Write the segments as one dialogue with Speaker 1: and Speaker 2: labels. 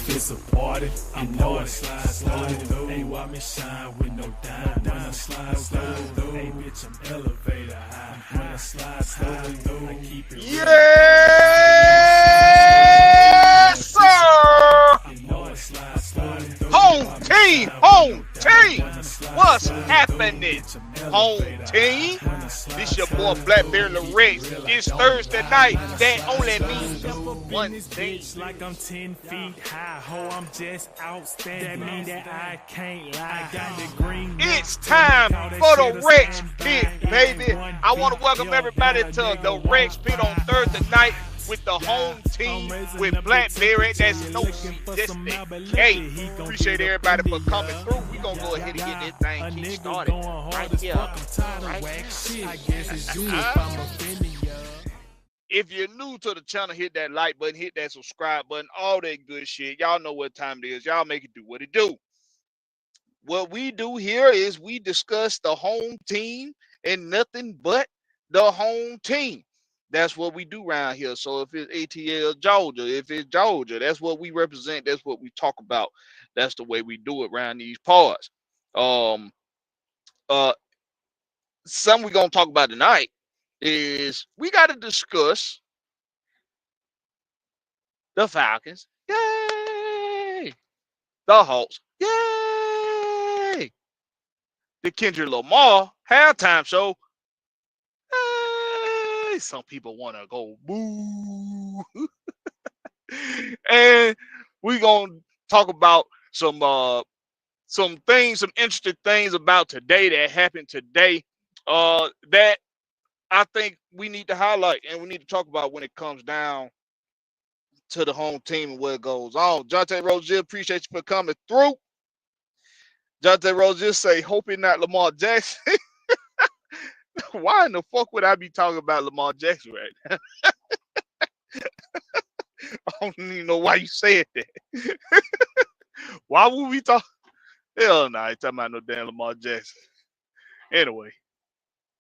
Speaker 1: if it's a party, I'm know I slide through. Ain't why me shine with no dime. When I slide through, hey bitch, I'm elevator high. When I slide through, I keep it real.
Speaker 2: Yes, sir. Home team, home team. What's happening, home team? This your boy Blakberry Rex. It's Thursday night. That only means one thing.
Speaker 1: Like I'm 10 feet high, ho, I'm just outstanding. That mean that I can't lie. I got the green.
Speaker 2: It's time for the Rex Pit, baby. I want to welcome everybody to the Rex Pit on Thursday night with the home team with Blakberry. That's no C, just the K. Appreciate everybody for coming through. We're going to go ahead and get this thing kick started right here. If you're new to the channel, hit that like button, hit that subscribe button, all that good shit. Y'all know what time it is. Y'all make it do what it do. What we do here is we discuss the home team and nothing but the home team. That's what we do around here. So if it's ATL Georgia, if it's Georgia, that's what we represent. That's what we talk about. That's the way we do it around these parts. Something we're gonna talk about tonight is we got to discuss the Falcons. Yay! The Hawks. Yay! The Kendrick Lamar halftime show. Hey, some people want to go boo. And we're going to talk about some things, some interesting things about today that happened today that I think we need to highlight and we need to talk about when it comes down to the home team and what goes on. Jonte Rozier, appreciate you for coming through. Jonte Rozier say, hoping not Lamar Jackson. Why in the fuck would I be talking about Lamar Jackson right now? I don't even know why you said that. Why would we talk? Hell no, I ain't talking about no damn Lamar Jackson. Anyway,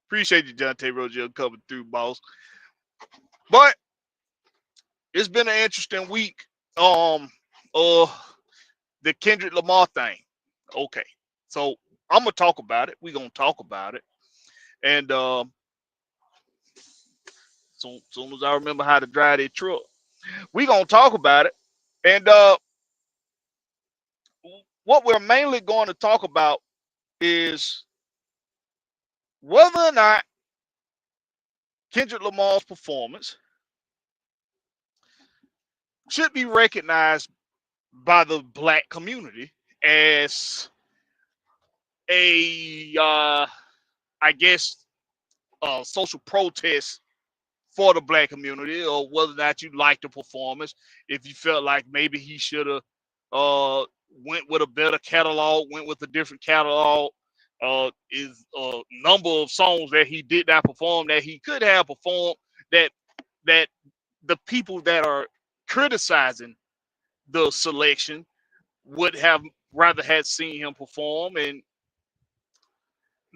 Speaker 2: appreciate you, Jonte Rozier, coming through, boss. But it's been an interesting week. The Kendrick Lamar thing. Okay, so I'm gonna talk about it. We're gonna talk about it. And soon as I remember how to drive that truck, we're going to talk about it. And what we're mainly going to talk about is whether or not Kendrick Lamar's performance should be recognized by the black community as a, I guess, social protest for the black community, or whether or not you like the performance. If you felt like maybe he should have went with a better catalog, went with a different catalog, is a number of songs that he did not perform that he could have performed, that the people that are criticizing the selection would have rather had seen him perform, and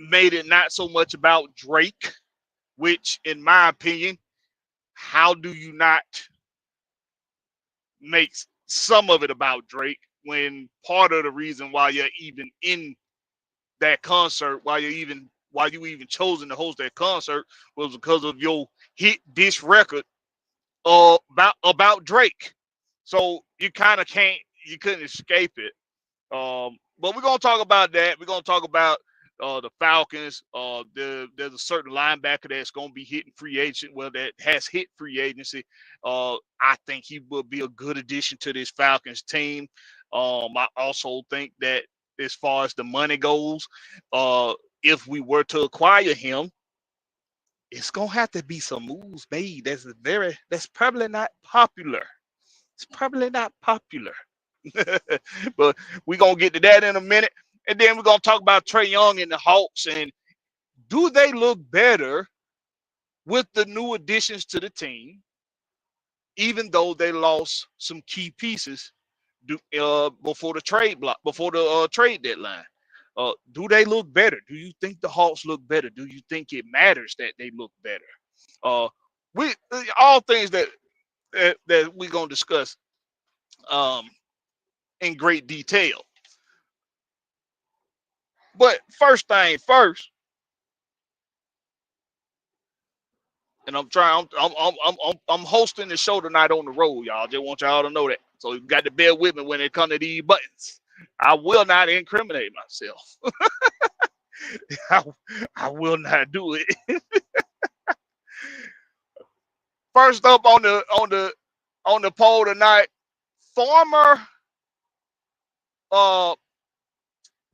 Speaker 2: made it not so much about Drake, which in my opinion, how do you not make some of it about Drake when part of the reason why you're even in that concert, why you even chosen to host that concert, was because of your hit diss record about Drake. So you kind of couldn't escape it. But we're gonna talk about that. We're gonna talk about the Falcons. There's a certain linebacker that's gonna be hitting free agent. Well, that has hit free agency. I think he will be a good addition to this Falcons team. I also think that as far as the money goes, if we were to acquire him, it's gonna have to be some moves made. That's probably not popular. It's probably not popular. But we're gonna get to that in a minute. And then we're gonna talk about Trae Young and the Hawks, and do they look better with the new additions to the team, even though they lost some key pieces before the trade deadline? Do they look better? Do you think the Hawks look better? Do you think it matters that they look better? We all things that we're gonna discuss. in great detail. But first thing first, and I'm hosting the show tonight on the road, y'all. Just want y'all to know that. So you got to bear with me when it comes to these buttons. I will not incriminate myself. I, I will not do it. First up on the poll tonight, former uh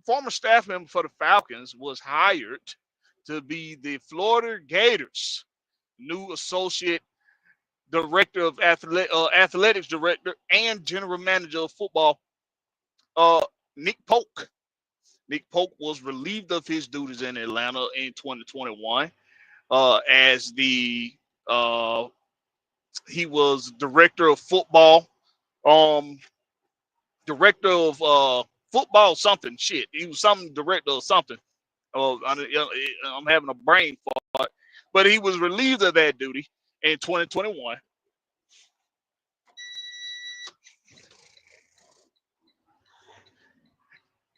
Speaker 2: former staff member for the Falcons was hired to be the Florida Gators' new associate director of athletics director and general manager of football, uh, Nick Polk. Nick Polk was relieved of his duties in Atlanta in 2021 as the he was director of football, um, director of football something shit. He was some director of something. I'm having a brain fart, but he was relieved of that duty in 2021.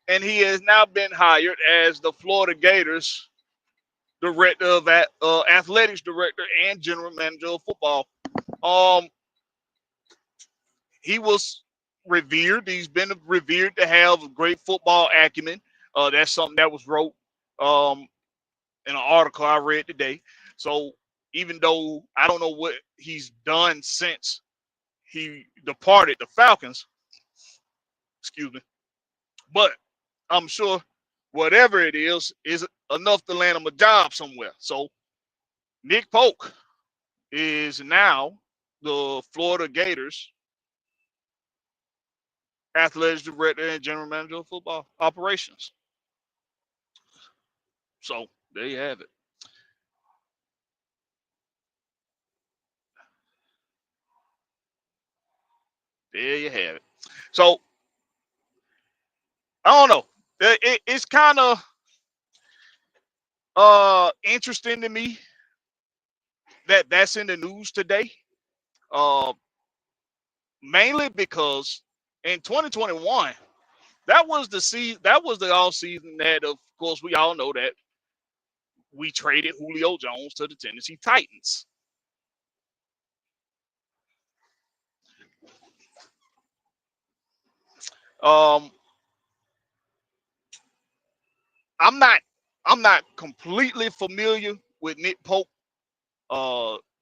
Speaker 2: And he has now been hired as the Florida Gators director of athletics director and general manager of football. Um, he was revered. He's been revered to have great football acumen. That's something that was wrote um, in an article I read today. So even though I don't know what he's done since he departed the Falcons, excuse me, but I'm sure whatever it is enough to land him a job somewhere. So Nick Polk is now the Florida Gators athletics director and general manager of football operations. So there you have it. There you have it. So I don't know. It's kind of interesting to me that that's in the news today. Uh, Mainly because in 2021, that was the all season that, of course, we all know that we traded Julio Jones to the Tennessee Titans. Um, I'm not I'm not completely familiar with Nick Pope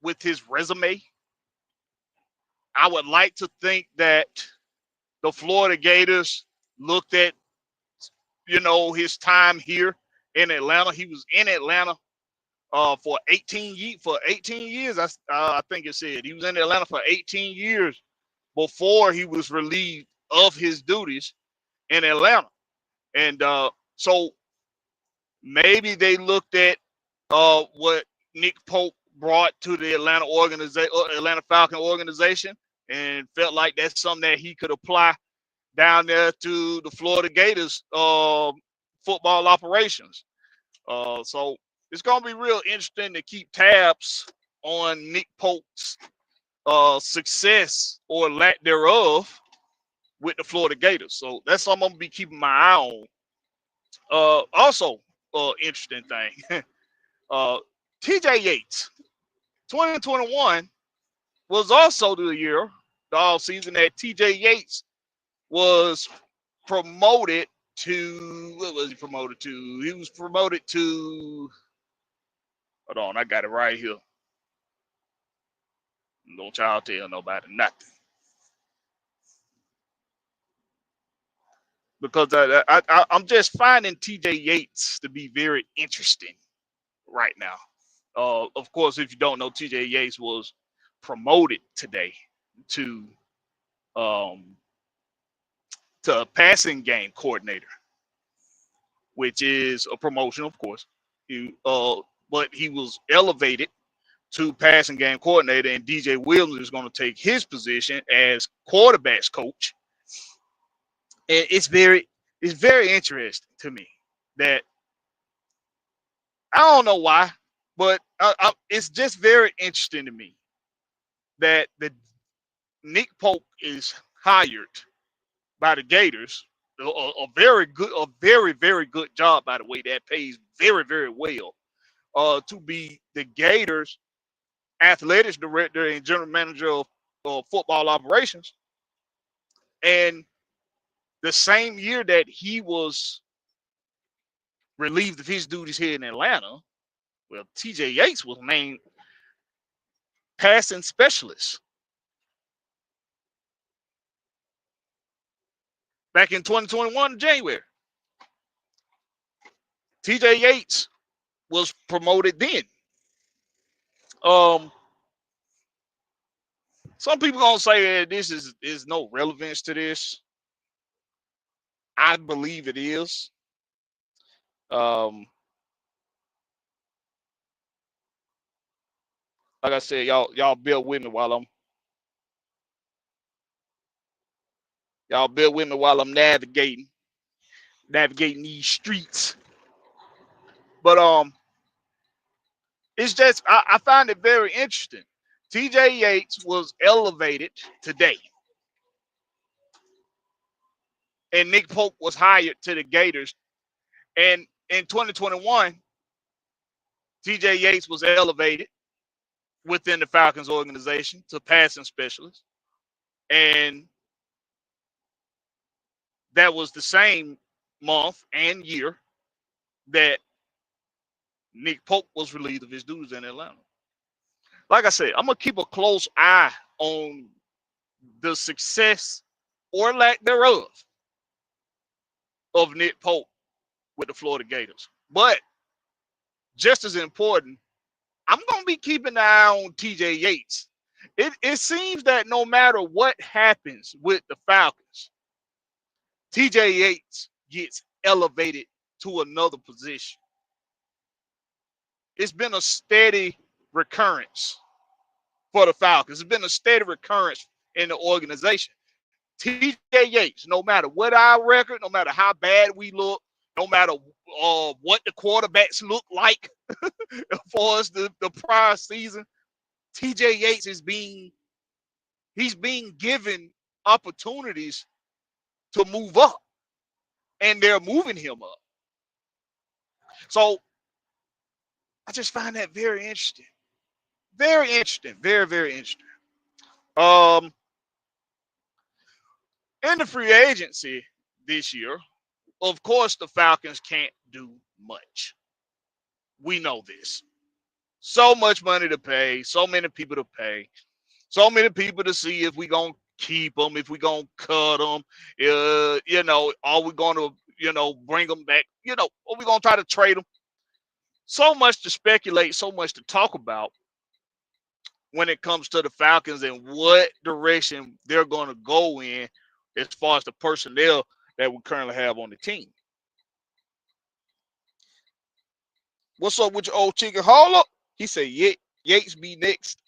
Speaker 2: with his resume. I would like to think that the Florida Gators looked at his time here in Atlanta. He was in Atlanta for 18 years. I think it said he was in Atlanta for 18 years before he was relieved of his duties in Atlanta. And so maybe they looked at what Nick Pope brought to the Atlanta Falcon organization, and felt like that's something that he could apply down there to the Florida Gators football operations. So it's going to be real interesting to keep tabs on Nick Pope's success or lack thereof with the Florida Gators. So that's something I'm going to be keeping my eye on. Also, interesting thing, TJ Yates, 2021 was also the all season that TJ Yates was promoted to, what was he promoted to? He was promoted to, hold on, I got it right here. Don't y'all tell nobody nothing. Because I'm just finding TJ Yates to be very interesting right now. Of course, if you don't know, TJ Yates was promoted today to um, a passing game coordinator, which is a promotion, of course. But he was elevated to passing game coordinator, and DJ Williams is going to take his position as quarterbacks coach. And it's very interesting to me that I don't know why, but it's just very interesting to me that the Nick Polk is hired by the Gators. A very good, a very, very good job, by the way. That pays very, very well. To be the Gators athletics director and general manager of football operations. And the same year that he was relieved of his duties here in Atlanta, well, TJ Yates was named passing specialist back in 2021 in January. TJ Yates was promoted then. Some people gonna say that this is no relevance to this. I believe it is. Like I said, y'all bear with me while I'm navigating these streets. But it's just I find it very interesting. TJ Yates was elevated today, and Nick Polk was hired to the Gators. And in 2021, TJ Yates was elevated within the Falcons organization to passing specialist, and that was the same month and year that Nick Polk was relieved of his duties in Atlanta. Like I said, I'm gonna keep a close eye on the success or lack thereof of Nick Polk with the Florida Gators. But just as important, I'm gonna be keeping an eye on TJ Yates. It seems that no matter what happens with the Falcons, TJ Yates gets elevated to another position. It's been a steady recurrence for the Falcons. It's been a steady recurrence in the organization. TJ Yates, no matter what our record, no matter how bad we look, no matter what the quarterbacks look like for us the prior season, TJ Yates he's being given opportunities to move up, and they're moving him up. So I just find that very interesting. Very interesting. Very, very interesting. In the free agency this year, of course, the Falcons can't do much. We know this. So much money to pay, so many people to pay, so many people to see if we gonna keep them, if we gonna cut them, are we gonna, bring them back, are we gonna try to trade them? So much to speculate, so much to talk about when it comes to the Falcons and what direction they're gonna go in as far as the personnel that we currently have on the team. What's up with your old chicken haul up? He said, Yates be next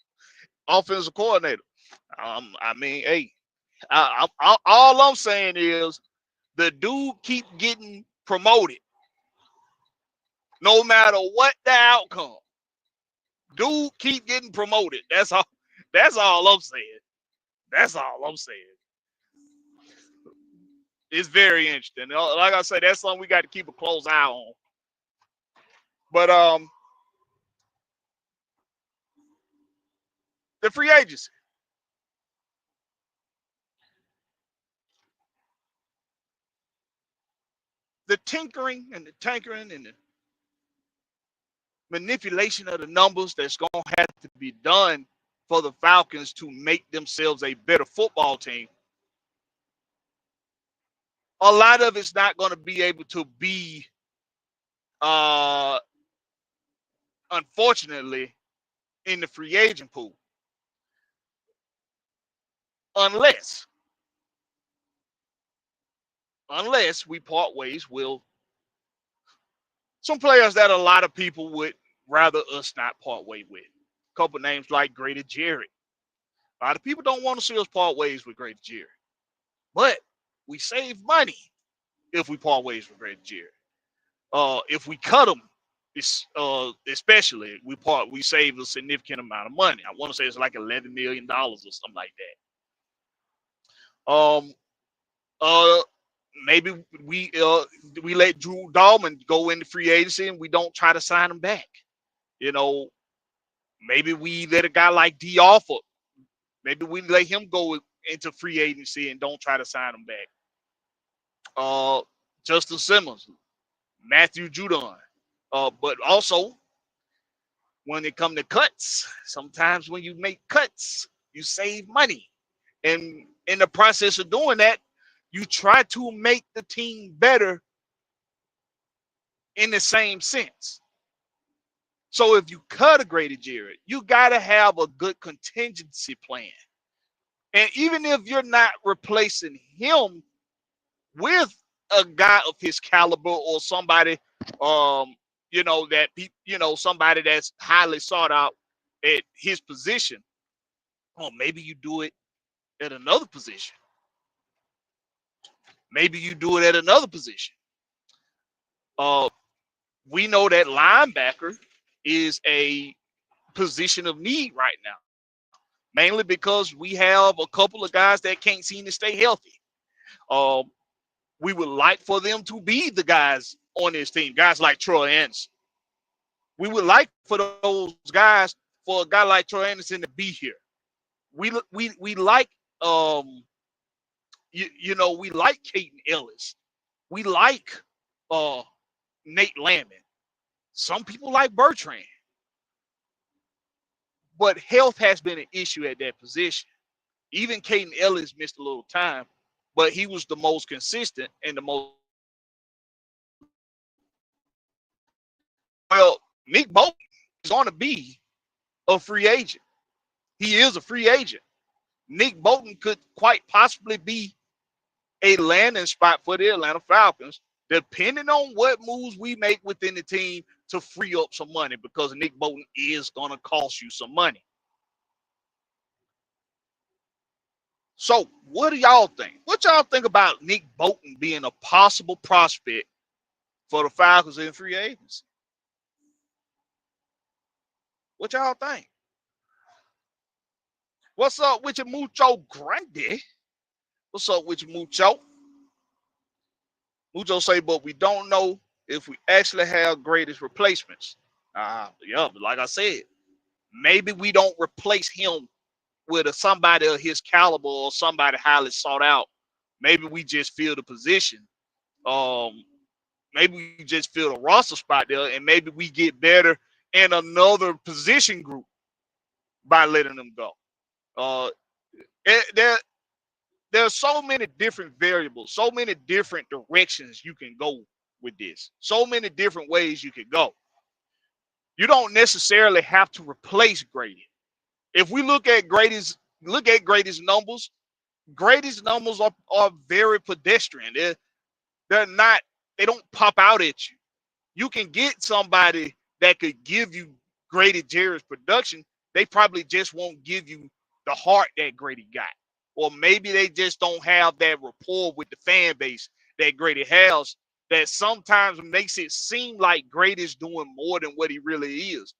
Speaker 2: offensive coordinator. I mean, hey, all I'm saying is the dude keep getting promoted, no matter what the outcome. Dude keep getting promoted. That's all. That's all I'm saying. That's all I'm saying. It's very interesting. Like I said, that's something we got to keep a close eye on. But the free agency. The tinkering and the tankering and the manipulation of the numbers that's going to have to be done for the Falcons to make themselves a better football team. A lot of it's not going to be able to be, unfortunately, in the free agent pool. Unless we part ways with some players that a lot of people would rather us not part way with. A couple names like Grady Jarrett. A lot of people don't want to see us part ways with Grady Jarrett. But we save money if we part ways with Grady Jarrett. If we cut them, especially, we save a significant amount of money. I want to say it's like $11 million or something like that. Uh, maybe we let Drew Dahlman go into free agency and we don't try to sign him back. You know, maybe we let a guy like D Offer. Maybe we let him go into free agency and don't try to sign him back. Justin Simmons, Matthew Judon. But also when it comes to cuts, sometimes when you make cuts, you save money. And in the process of doing that, you try to make the team better in the same sense. So if you cut a Grady Jarrett, you got to have a good contingency plan. And even if you're not replacing him with a guy of his caliber or somebody, somebody that's highly sought out at his position, or maybe you do it at another position. Maybe you do it at another position. We know that linebacker is a position of need right now, mainly because we have a couple of guys that can't seem to stay healthy. We would like for them to be the guys on this team, guys like Troy Anderson. We would like for those guys, for a guy like Troy Anderson to be here. We like we like Caden Ellis. We like Nate Landman. Some people like Bertrand. But health has been an issue at that position. Even Caden Ellis missed a little time, but he was the most consistent and the most. Well, Nick Bolton is going to be a free agent. He is a free agent. Nick Bolton could quite possibly be a landing spot for the Atlanta Falcons, depending on what moves we make within the team to free up some money, because Nick Bolton is going to cost you some money. So what do y'all think? What y'all think about Nick Bolton being a possible prospect for the Falcons in free agency? What y'all think? What's up with your Mucho Grande? What's up with your Mucho? Mucho say, but we don't know if we actually have greatest replacements. Yeah, but like I said, maybe we don't replace him with somebody of his caliber or somebody highly sought out. Maybe we just fill the position. Maybe we just fill the roster spot there, and maybe we get better in another position group by letting them go. There's so many different variables, so many different directions you can go with this, so many different ways you could go. You don't necessarily have to replace Grady. If we look at Grady's numbers, Grady's numbers are very pedestrian. They don't pop out at you. You can get somebody that could give you Grady Jarrett's production. They probably just won't give you the heart that Grady got. Or maybe they just don't have that rapport with the fan base that Grady has, that sometimes makes it seem like Grady's doing more than what he really is.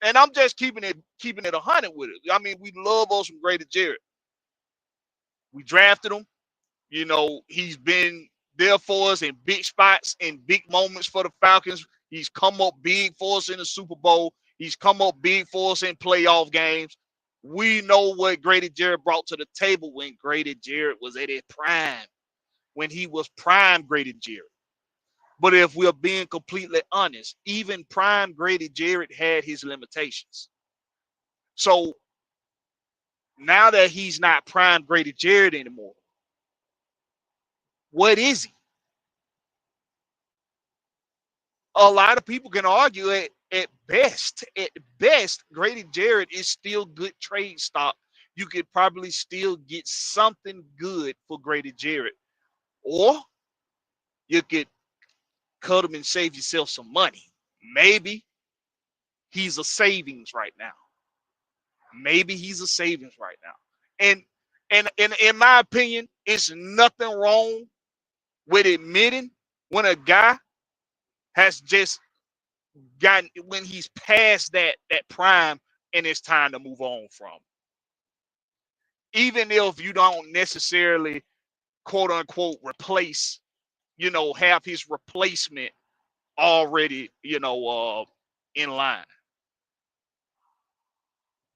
Speaker 2: And I'm just keeping it 100 with it. I mean, we love us some Grady Jarrett. We drafted him. He's been there for us in big spots and big moments for the Falcons. He's come up big for us in the Super Bowl. He's come up big for us in playoff games. We know what Grady Jarrett brought to the table when Grady Jarrett was at his prime, when he was prime Grady Jarrett. But if we're being completely honest, even prime Grady Jarrett had his limitations. So now that he's not prime Grady Jarrett anymore, what is he? A lot of people can argue at best, Grady Jarrett is still good trade stock. You could probably still get something good for Grady Jarrett. Or you could cut him and save yourself some money. Maybe he's a savings right now. And in my opinion, it's nothing wrong with admitting when a guy has just gotten, when he's past that prime and it's time to move on from. Even if you don't necessarily quote unquote replace, have his replacement already, in line.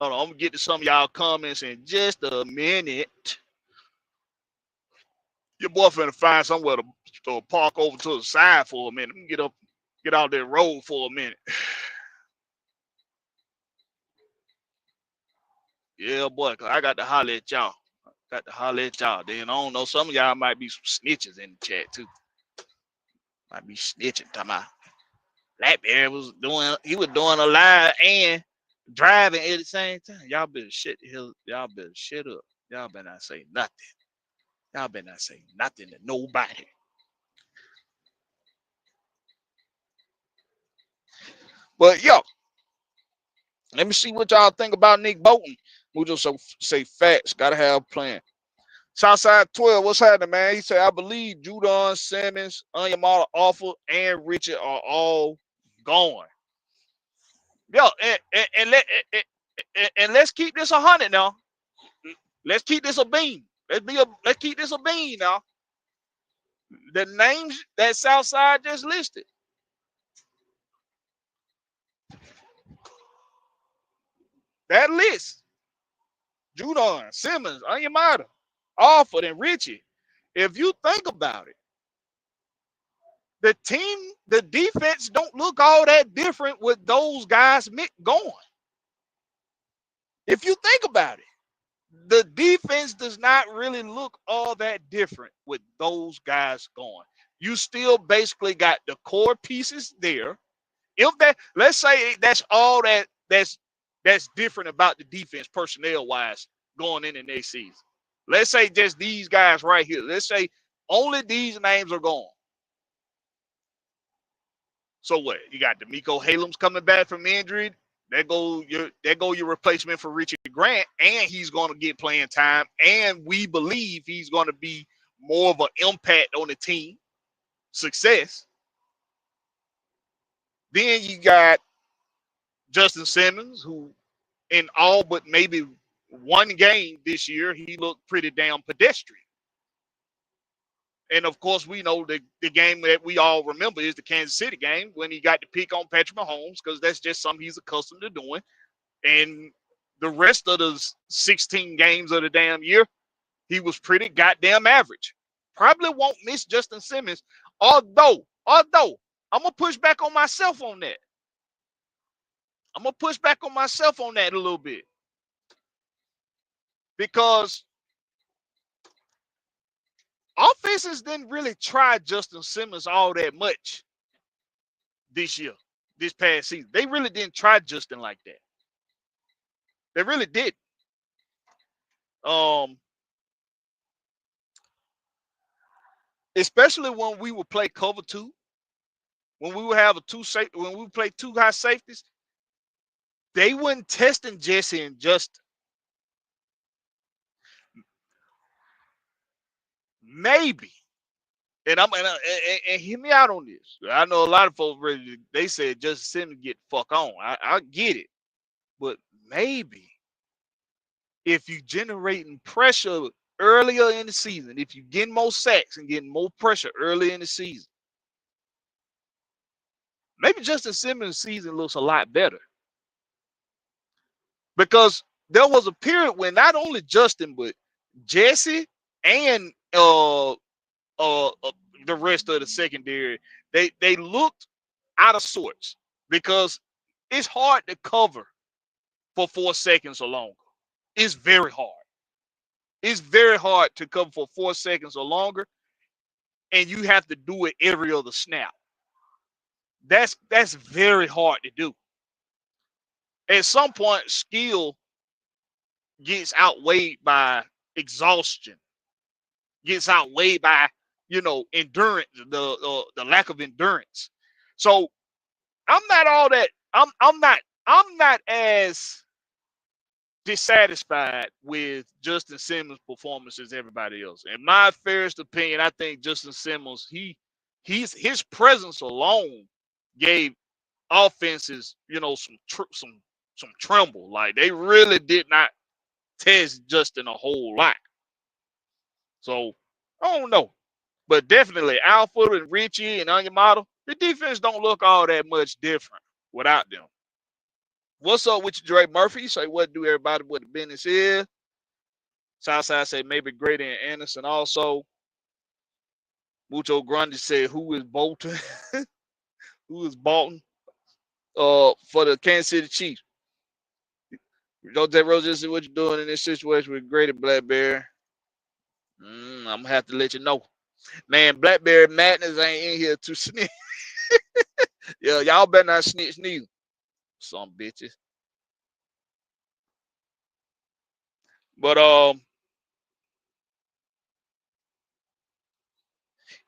Speaker 2: Hold on, I'm gonna get to some of y'all comments in just a minute. Your boy finna find somewhere to park over to the side for a minute. Get out that road for a minute. Yeah, boy, 'cause I got to holler at y'all. Then I don't know. Some of y'all might be some snitches in the chat too. Might be snitching. Talking about Blakberry was doing a live and driving at the same time. Y'all better shut the hell. Y'all better shut up. Y'all better not say nothing. Y'all better not say nothing to nobody. But yo, let me see what y'all think about Nick Bolton. We just say facts. Gotta have a plan. Southside 12, what's happening, man? He said, I believe Judon, Simmons, Onyemata, Awful, and Richard are all gone. Yo, and let's keep this 100 now. Let's keep this a bean. Let's keep this a bean now. The names that Southside just listed. That list. Judon, Simmons, Onyemata, Awful, and Richie. If you think about it, the defense don't look all that different with those guys going. If you think about it, the defense does not really look all that different with those guys going. You still basically got the core pieces there. If that, let's say that's all that's different about the defense personnel wise going in the next season. Let's say just these guys right here. Let's say only these names are gone. So what? You got D'Amico Halams coming back from injury. There go your replacement for Richard Grant, and he's going to get playing time. And we believe he's going to be more of an impact on the team success. Then you got Justin Simmons, who in all but maybe one game this year, he looked pretty damn pedestrian. And of course, we know the game that we all remember is the Kansas City game when he got to pick on Patrick Mahomes, because that's just something he's accustomed to doing. And the rest of the 16 games of the damn year, he was pretty goddamn average. Probably won't miss Justin Simmons, although I'm gonna push back on myself on that. I'm gonna push back on myself on that a little bit, because offenses didn't really try Justin Simmons all that much this past season. They really didn't try Justin like that. They really did. Especially when we would play cover two, when we would have when we would play two high safeties, they weren't testing Jesse and Justin. Maybe. And hear me out on this. I know a lot of folks they said Justin Simmons get fuck on. I get it. But maybe if you generating pressure earlier in the season, if you getting more sacks and getting more pressure early in the season, maybe Justin Simmons' season looks a lot better. Because there was a period when not only Justin, but Jesse and the rest of the secondary, they looked out of sorts, because it's hard to cover for 4 seconds or longer. It's very hard. It's very hard to cover for 4 seconds or longer, and you have to do it every other snap. That's very hard to do. At some point, skill gets outweighed by exhaustion, gets outweighed by endurance, the lack of endurance. So I'm not all that. I'm not as dissatisfied with Justin Simmons' performance as everybody else. In my fairest opinion, I think Justin Simmons, his presence alone gave offenses, some tremble. Like, they really did not test Justin a whole lot. So I don't know. But definitely Alford and Richie and Onyemata, the defense don't look all that much different without them. What's up with you, Dre Murphy? Say what do everybody what the business is. Southside say maybe Grady and Anderson also. Mucho Grande said who is Bolton? Who is Bolton? For the Kansas City Chiefs. Jose Rose said what you doing in this situation with Grady Blakberry? I'm gonna have to let you know. Man, Blackberry Madness ain't in here to snitch. Yeah, y'all better not snitch neither. Some bitches. But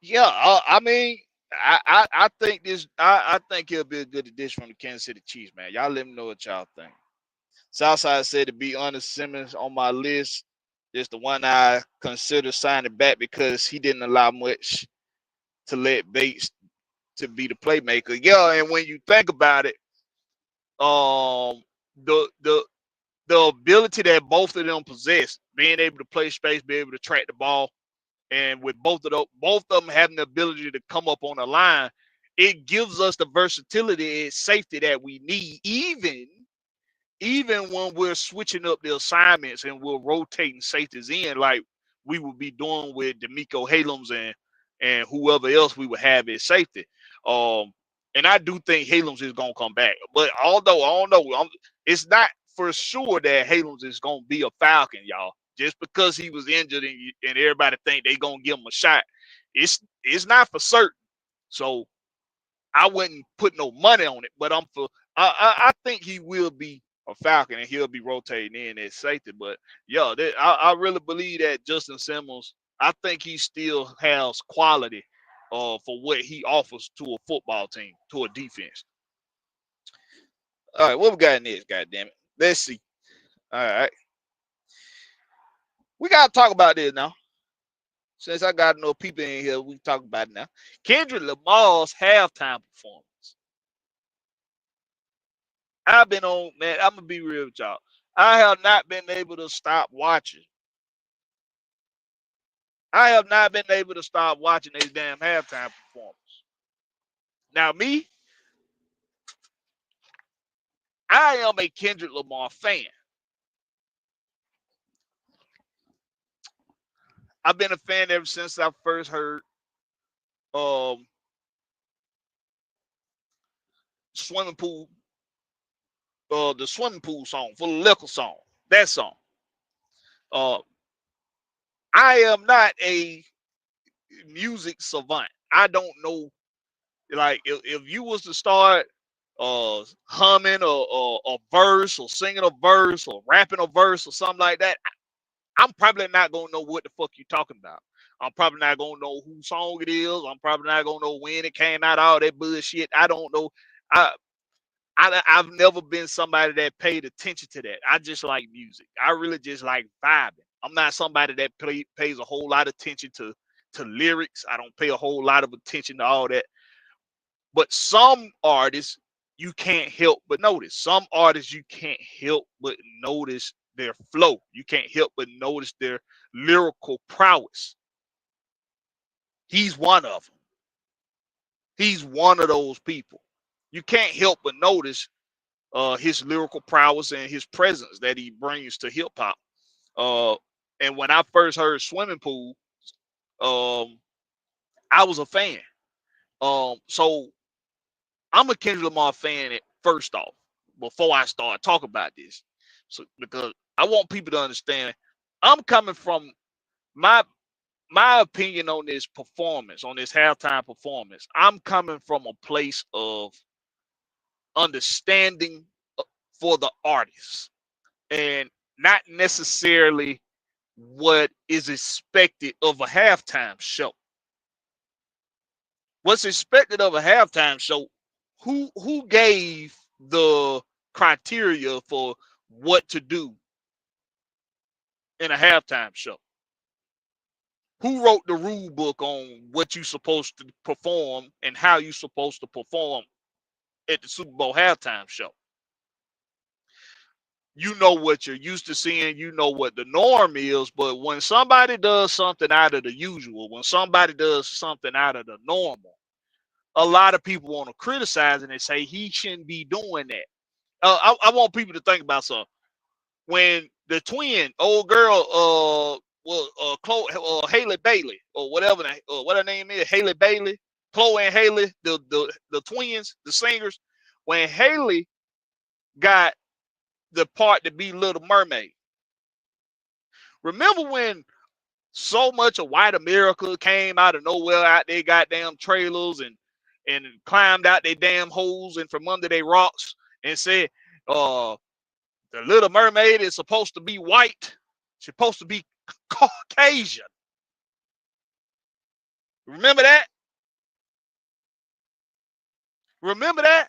Speaker 2: yeah, I mean, I think this. I think he'll be a good addition from the Kansas City Chiefs, man. Y'all let me know what y'all think. Southside said, to be honest, Simmons on my list is the one I consider signing back because he didn't allow much to let Bates to be the playmaker. Yeah, and when you think about it, um, the ability that both of them possess, being able to play space, be able to track the ball, and with both of them having the ability to come up on the line, it gives us the versatility and safety that we need, even when we're switching up the assignments and we're rotating safeties in, like we would be doing with D'Amico Halams and whoever else we would have as safety. Um, and I do think Halams is gonna come back, but although I don't know, it's not for sure that Halams is gonna be a Falcon, y'all. Just because he was injured and everybody think they gonna give him a shot, it's not for certain. So I wouldn't put no money on it, but I think he will be a Falcon and he'll be rotating in at safety. But yeah, I really believe that Justin Simmons, I think he still has quality for what he offers to a football team, to a defense. All right, what we got next? God damn it. Let's see. All right. We gotta talk about this now. Since I got no people in here, we talk about it now. Kendrick Lamar's halftime performance. I've been on, man, I'm gonna be real with y'all. I have not been able to stop watching. I have not been able to stop watching these damn halftime performance. Now, me, I am a Kendrick Lamar fan. I've been a fan ever since I first heard um swimming pool, the swimming pool song, for the liquor song. That song. Uh I am not a music savant. I don't know, like if you was to start humming a verse or singing a verse or rapping a verse or something like that, I'm probably not gonna know what the fuck you talking about. I'm probably not gonna know whose song it is. I'm probably not gonna know when it came out. All that bullshit. I don't know. I I've never been somebody that paid attention to that. I just like music. I really just like vibing. I'm not somebody that pays a whole lot of attention to lyrics. I don't pay a whole lot of attention to all that. But some artists you can't help but notice. Some artists you can't help but notice their flow. You can't help but notice their lyrical prowess. He's one of them. He's one of those people. You can't help but notice his lyrical prowess and his presence that he brings to hip hop. Uh, and when I first heard Swimming Pool, um, I was a fan. So I'm a Kendrick Lamar fan first off, before I start talking about this. So because I want people to understand, I'm coming from my my opinion on this performance, on this halftime performance. I'm coming from a place of understanding for the artist and not necessarily what is expected of a halftime show. What's expected of a halftime show? Who gave the criteria for what to do in a halftime show? Who wrote the rule book on what you're supposed to perform and how you're supposed to perform at the Super Bowl halftime show? you know what you're used to seeing, you know what the norm is. But when somebody does something out of the usual, when somebody does something out of the normal, a lot of people want to criticize and they say he shouldn't be doing that. I want people to think about something. When the twin, old girl, Chloe, Haley Bailey, or whatever, what her name is, Haley Bailey, Chloe and Haley, the twins, the singers, when Haley got the part to be Little Mermaid. Remember when so much of white America came out of nowhere out their goddamn trailers and climbed out their damn holes and from under their rocks and said, the Little Mermaid is supposed to be white. She's supposed to be Caucasian. Remember that? Remember that?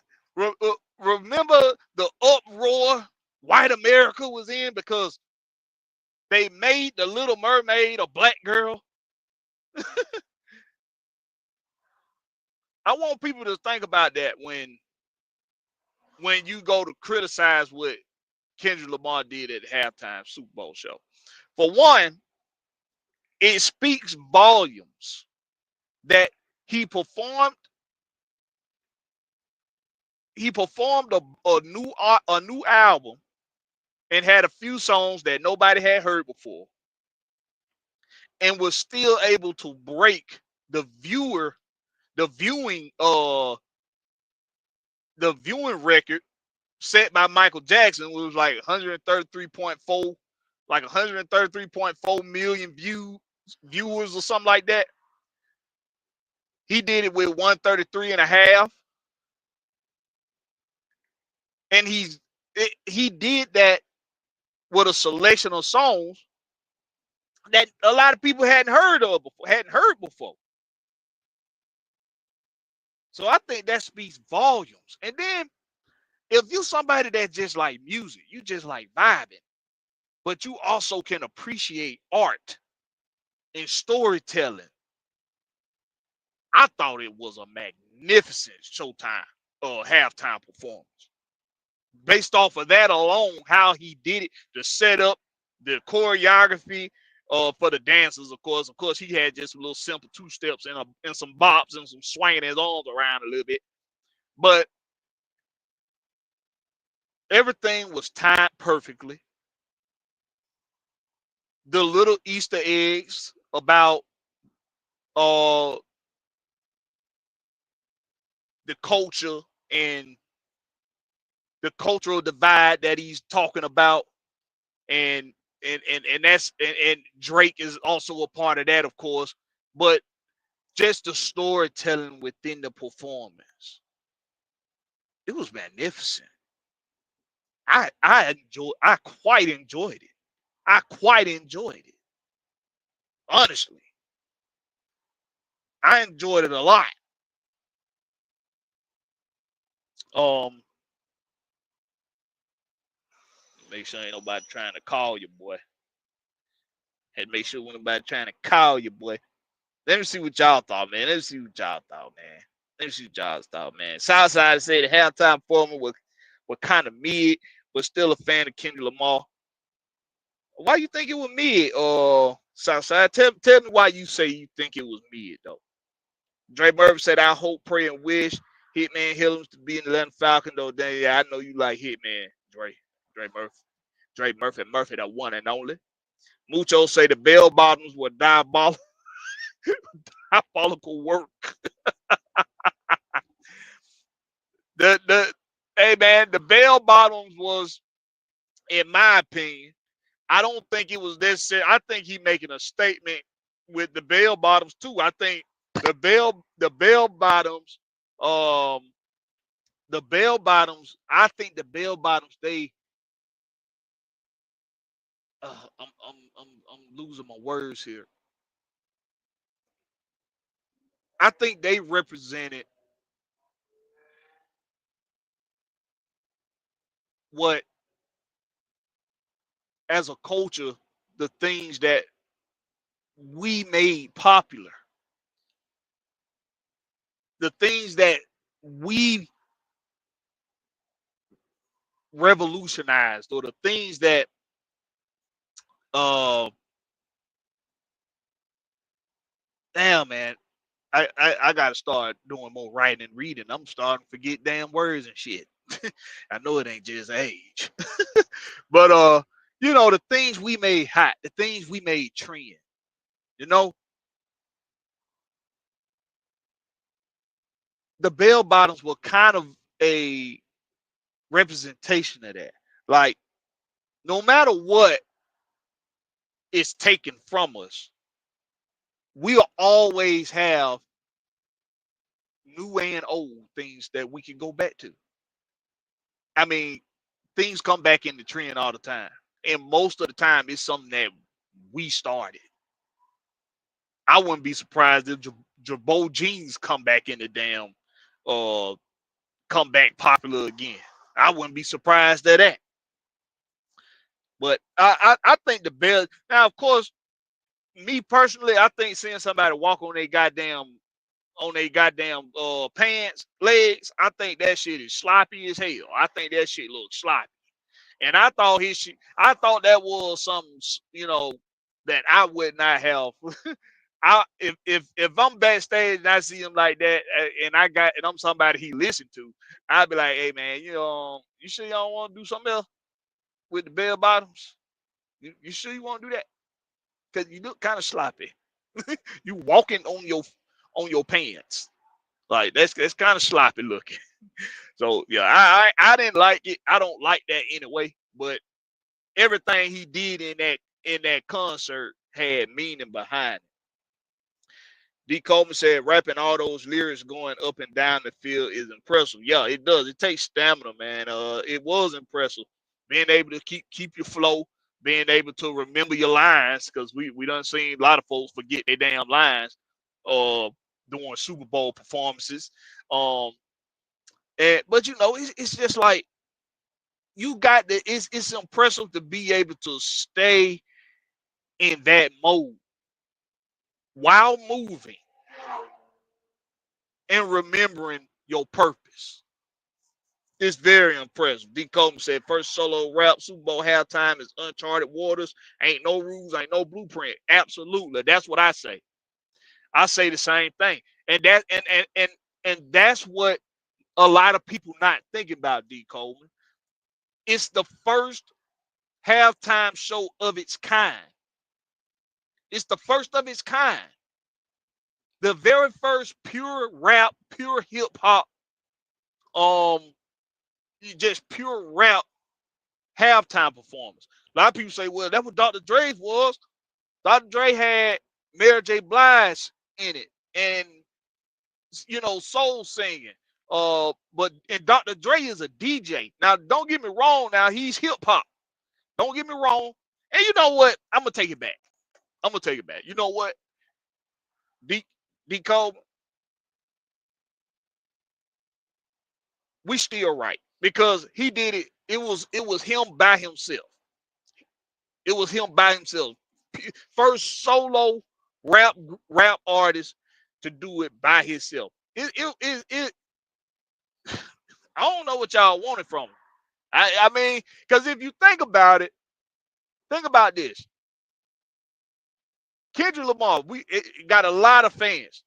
Speaker 2: Remember the uproar white America was in because they made the Little Mermaid a black girl? I want people to think about that when you go to criticize what Kendrick Lamar did at the halftime Super Bowl show. For one, it speaks volumes that he performed a new album and had a few songs that nobody had heard before and was still able to break the viewing record set by Michael Jackson, which was like 133.4 million viewers or something like that. He did it with 133 and a half. And he did that with a selection of songs that a lot of people hadn't heard before. So I think that speaks volumes. And then if you're somebody that just like music, you just like vibing, but you also can appreciate art and storytelling, I thought it was a magnificent halftime performance. Based off of that alone, how he did it, the setup, the choreography, for the dancers, of course, he had just a little simple two steps and some bops and some swinging his arms around a little bit, but everything was timed perfectly. The little Easter eggs about the culture and the cultural divide that he's talking about, and Drake is also a part of that, of course, but just the storytelling within the performance, it was magnificent. I quite enjoyed it. I quite enjoyed it. Honestly, I enjoyed it a lot. Make sure ain't nobody trying to call you, boy. And make sure when nobody trying to call you, boy. Let me see what y'all thought, man. Southside said the halftime performance was kind of mid, but still a fan of Kendrick Lamar. Why you think it was mid? Southside, tell me why you say you think it was mid though. Dre Murphy said, "I hope, pray, and wish Hitman Hillams to be in the Atlanta Falcon." Though, yeah, I know you like Hitman, Dre Murphy, the one and only. Mucho say the bell bottoms were diabolical work. Hey man, the bell bottoms was, in my opinion, I don't think it was necessary. I think he making a statement with the bell bottoms too. I think the bell bottoms, I think the bell bottoms, they, I'm losing my words here. I think they represented what, as a culture, the things that we made popular, the things that we revolutionized, or the things that uh damn man, I gotta start doing more writing and reading. I'm starting to forget damn words and shit. I know it ain't just age. But the things we made hot, the things we made trend, you know, the bell bottoms were kind of a representation of that. Like, no matter what is taken from us, we'll always have new and old things that we can go back to. I mean, things come back in the trend all the time. And most of the time, it's something that we started. I wouldn't be surprised if Jabot jeans come back in the damn, uh, come back popular again. I wouldn't be surprised at that. But I think the bell. Now, of course, me personally, I think seeing somebody walk on their goddamn pants, legs, I think that shit is sloppy as hell. I think that shit looks sloppy. And I thought that was something, that I would not have. If I'm backstage and I see him like that, and I'm somebody he listened to, I'd be like, hey man, you sure y'all want to do something else with the bell bottoms? You sure you want to do that? Because you look kind of sloppy. You walking on your pants. Like that's kind of sloppy looking. So yeah, I didn't like it. I don't like that anyway. But everything he did in that concert had meaning behind it. D. Coleman said rapping all those lyrics going up and down the field is impressive. Yeah, it does. It takes stamina, man. It was impressive. Being able to keep your flow, being able to remember your lines, because we done seen a lot of folks forget their damn lines doing Super Bowl performances. Um but it's just like it's impressive to be able to stay in that mode while moving and remembering your purpose. It's very impressive. D. Coleman said, first solo rap, Super Bowl halftime is uncharted waters. Ain't no rules, ain't no blueprint. Absolutely. That's what I say. I say the same thing. And that's what a lot of people not thinking about, D. Coleman. It's the first halftime show of its kind. It's the first of its kind. The very first pure rap, pure hip hop, um, just pure rap halftime performance. A lot of people say, well, that's what Dr. Dre's was. Dr. Dre had Mary J. Blige in it, and soul singing. And Dr. Dre is a DJ. Now, don't get me wrong. Now he's hip hop. Don't get me wrong. And you know what? I'm gonna take it back. You know what? D. Cole, we still right because he did it. It was him by himself. It was him by himself. First solo rap artist to do it by himself. I don't know what y'all wanted from him. I mean, because if you think about it, think about this. Kendrick Lamar, got a lot of fans.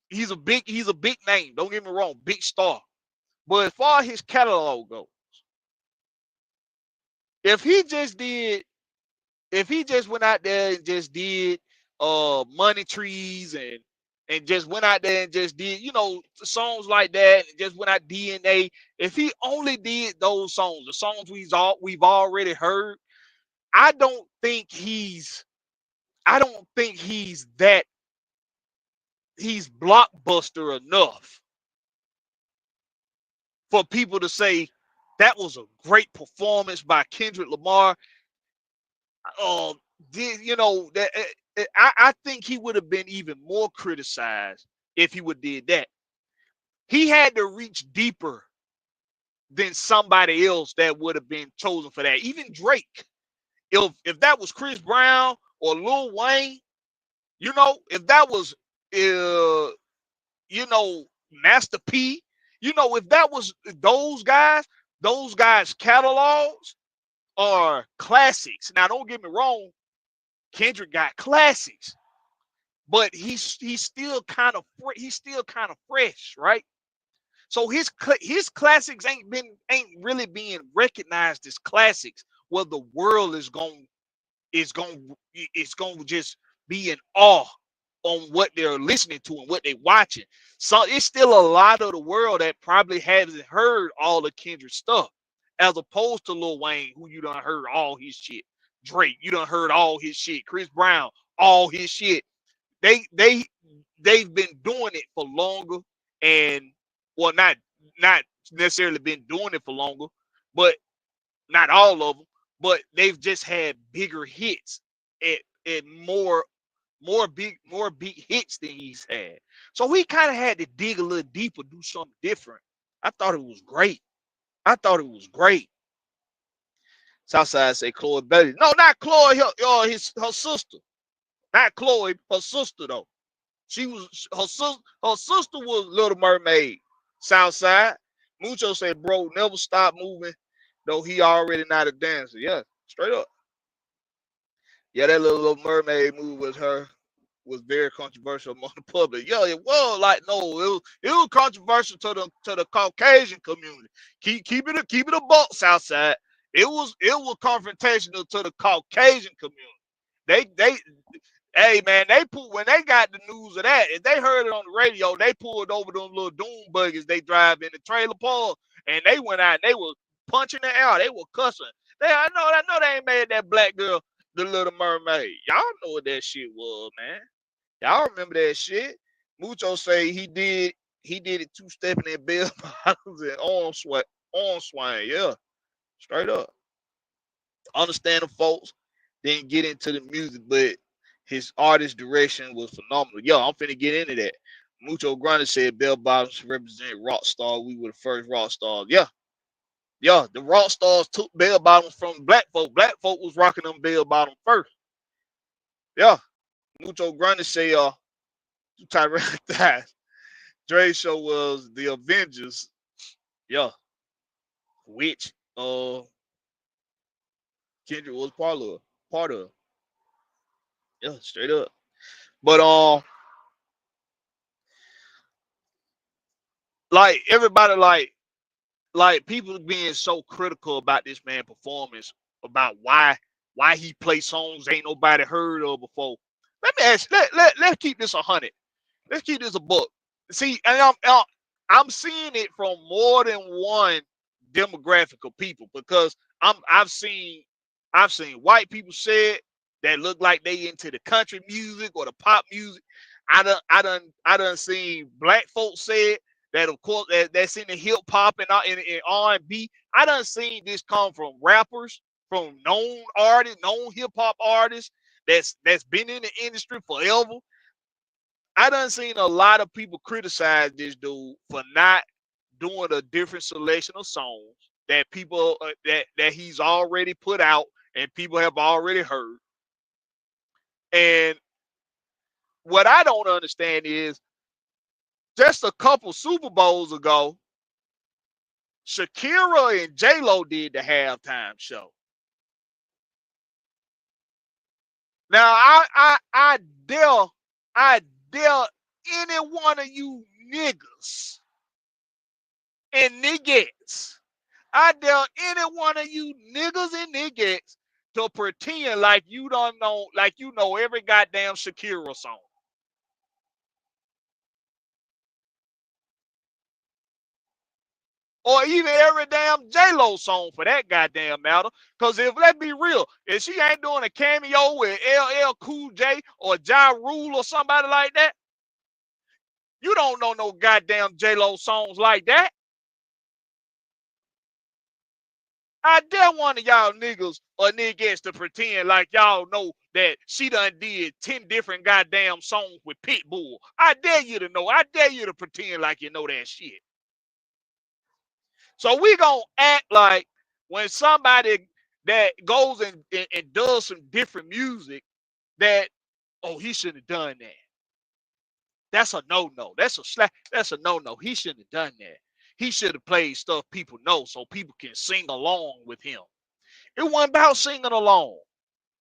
Speaker 2: He's a big name. Don't get me wrong, big star. But as far as his catalog goes, if he just went out there and just did Money Trees and just went out there and just did songs like that and just went out DNA, if he only did those songs, the songs we've already heard, I don't think he's that he's blockbuster enough for people to say that was a great performance by Kendrick Lamar. That I think he would have been even more criticized if he would did that. He had to reach deeper than somebody else that would have been chosen for that. Even Drake, if that was Chris Brown or Lil Wayne, if that was Master P, if that was those guys, those guys' catalogs are classics. Now, don't get me wrong, Kendrick got classics, but he's still kind of fresh, right? So his classics ain't really being recognized as classics. Where the world is going to just be in awe on what they're listening to and what they're watching. So it's still a lot of the world that probably hasn't heard all the Kendrick stuff, as opposed to Lil Wayne, who you done heard all his shit. Drake, you done heard all his shit. Chris Brown, all his shit. They they they've been doing it for longer, and well, not necessarily been doing it for longer, but not all of them, but they've just had bigger hits at more big hits than he's had. So he kind of had to dig a little deeper, do something different. I thought it was great. I thought it was great. Southside say Chloe Bailey. No, not Chloe. Her sister. Not Chloe. Her sister though. She was her sister. Her sister was Little Mermaid. Southside. Mucho said, bro, never stop moving, though he already not a dancer. Yeah, straight up. Yeah, that Little Mermaid movie was very controversial among the public. Yeah, it was like no, it was controversial to the Caucasian community. Keep it a buck, Southside. It was confrontational to the Caucasian community. They hey man, when they got the news of that, if they heard it on the radio, they pulled over them little doom buggies they drive in the trailer park, and they went out and they were punching the air, they were cussing. I know they ain't made that black girl the Little Mermaid. Y'all know what that shit was, man. Y'all remember that shit. Mucho say he did it two-stepping in bell bottoms and arm swing. Yeah, straight up. Understand the folks didn't get into the music, but his artist direction was phenomenal. Yo, I'm finna get into that. Mucho Grande said bell bottoms represent rock star. We were the first rock stars. Yeah, yeah. The rock stars took bell bottoms from black folk. Black folk was rocking them bell bottoms first. Yeah. Mucho Grande say Tyrant that Dre show was the Avengers. Yeah. Which Kendrick was part of. Yeah, straight up. But like everybody like people being so critical about this man performance, about why he play songs ain't nobody heard of before. Let me ask, let's keep this 100. Let's keep this a book. See, and I'm seeing it from more than one demographic of people, because I've seen white people say it that look like they into the country music or the pop music. I done seen black folks say it that, of course, that's in the hip hop and in R&B. I done seen this come from rappers, from known artists, known hip hop artists that's been in the industry forever. I done seen a lot of people criticize this dude for not doing a different selection of songs that people that he's already put out and people have already heard. And what I don't understand is, just a couple Super Bowls ago, Shakira and J-Lo did the halftime show. Now I dare any one of you niggas and niggas. I dare any one of you niggas and niggas to pretend like you don't know, like you know every goddamn Shakira song. Or even every damn J-Lo song for that goddamn matter. Because let's be real, if she ain't doing a cameo with LL Cool J or Ja Rule or somebody like that, you don't know no goddamn J-Lo songs like that. I dare one of y'all niggas or niggas to pretend like y'all know that she done did 10 different goddamn songs with Pitbull. I dare you to know. I dare you to pretend like you know that shit. So we gonna act like when somebody that goes and does some different music that, oh, he shouldn't have done that. That's a no-no. That's a no-no. He shouldn't have done that. He should have played stuff people know so people can sing along with him. It wasn't about singing along.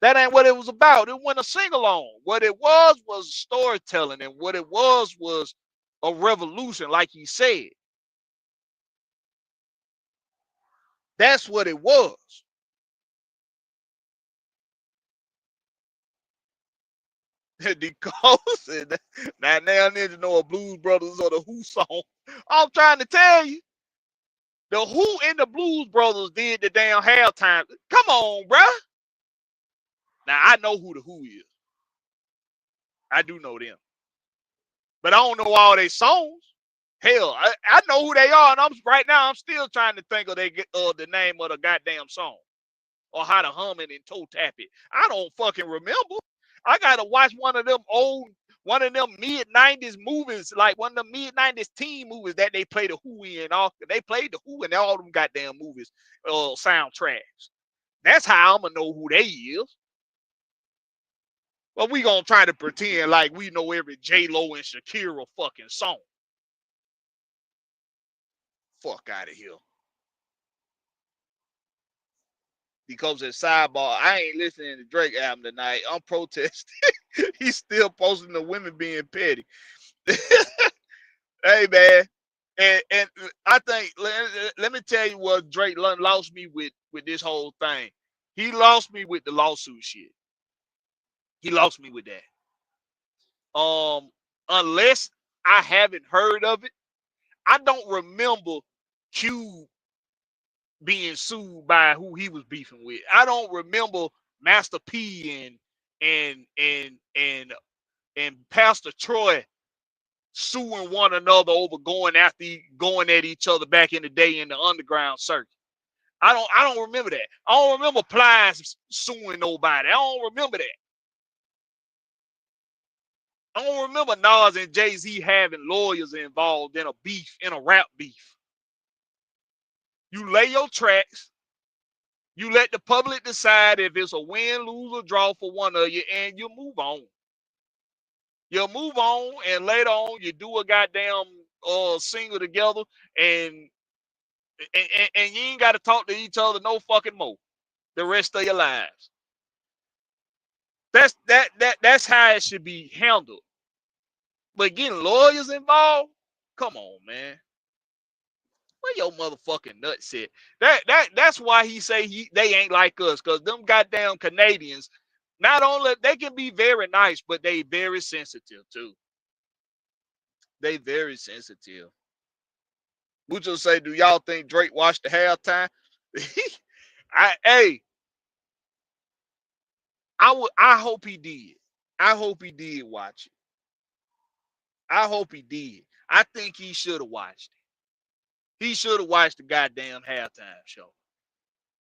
Speaker 2: That ain't what it was about. It wasn't a sing along. What it was storytelling, and what it was a revolution, like he said. That's what it was. Because now Ninja know a Blues Brothers or the Who song. I'm trying to tell you, the Who and the Blues Brothers did the damn halftime. Come on, bruh. Now I know who the Who is. I do know them, but I don't know all their songs. Hell, I know who they are, and I'm still trying to think of the name of the goddamn song or how to hum it and toe tap it. I don't fucking remember. I gotta watch one of them mid-90s movies, like one of the mid-90s teen movies that they play the Who in. They played the Who in all them goddamn movies, soundtracks. That's how I'm gonna know who they is. But we gonna try to pretend like we know every J-Lo and Shakira fucking song. Fuck out of here. Because at sidebar, I ain't listening to Drake album tonight. I'm protesting. He's still posting the women being petty. Hey man, and I think let me tell you what Drake lost me with this whole thing. He lost me with the lawsuit shit. He lost me with that. Unless I haven't heard of it, I don't remember Cube being sued by who he was beefing with. I don't remember Master P and Pastor Troy suing one another over going at each other back in the day in the underground circuit. I don't remember that. I don't remember Plies suing nobody. I don't remember that. I don't remember Nas and Jay-Z having lawyers involved in a rap beef. You lay your tracks. You let the public decide if it's a win, lose, or draw for one of you, and you move on. You move on, and later on, you do a goddamn single together, and you ain't got to talk to each other no fucking more the rest of your lives. That's how it should be handled. But getting lawyers involved, come on, man. Where your motherfucking nuts at? That's why he say they ain't like us, because them goddamn Canadians, not only they can be very nice, but they very sensitive too. They very sensitive. Mucho say, do y'all think Drake watched the halftime? I hope he did. I hope he did watch it. I hope he did. I think he should have watched it. He should have watched the goddamn halftime show.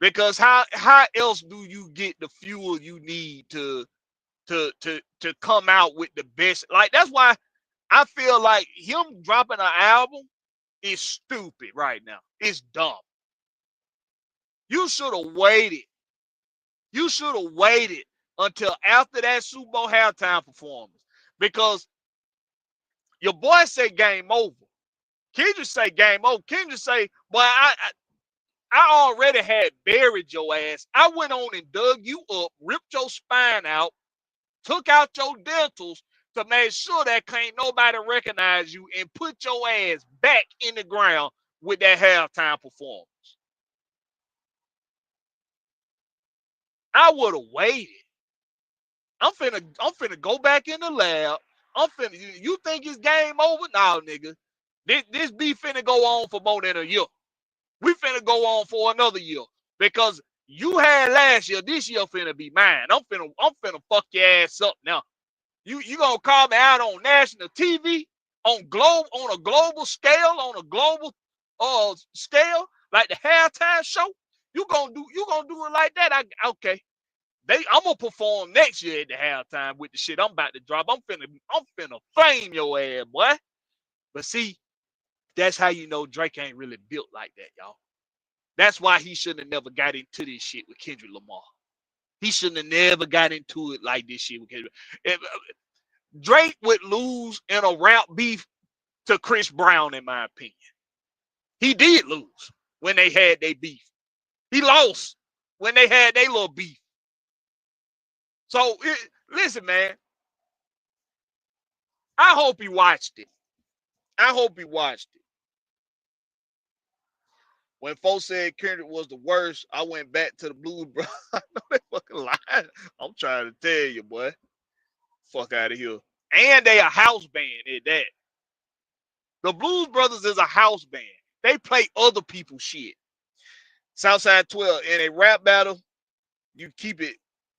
Speaker 2: Because how else do you get the fuel you need to come out with the best? Like, that's why I feel like him dropping an album is stupid right now. It's dumb. You should have waited. You should have waited until after that Super Bowl halftime performance, because your boy said game over. Kendrick say game over. Kendrick say, boy, I already had buried your ass. I went on and dug you up, ripped your spine out, took out your dentals to make sure that can't nobody recognize you, and put your ass back in the ground with that halftime performance. I would have waited. I'm finna go back in the lab. You think it's game over? Nah, nigga. This beef finna go on for more than a year. We finna go on for another year, because you had last year. This year finna be mine. I'm finna fuck your ass up now. You gonna call me out on national TV, on a global scale, scale, like the halftime show? You gonna do it like that? Okay. I'm gonna perform next year at the halftime with the shit I'm about to drop. I'm finna flame your ass, boy. But see, that's how you know Drake ain't really built like that, y'all. That's why he shouldn't have never got into this shit with Kendrick Lamar. He shouldn't have never got into it like this shit with Kendrick. Drake would lose in a rap beef to Chris Brown, in my opinion. He did lose when they had their beef. He lost when they had their little beef. So listen, man. I hope he watched it. I hope he watched it. When folks said Kendrick was the worst, I went back to the Blues, bro. I know they fucking lying. I'm trying to tell you, boy. Fuck out of here. And they a house band at that. The Blues Brothers is a house band. They play other people's shit. Southside 12 in a rap battle, you keep it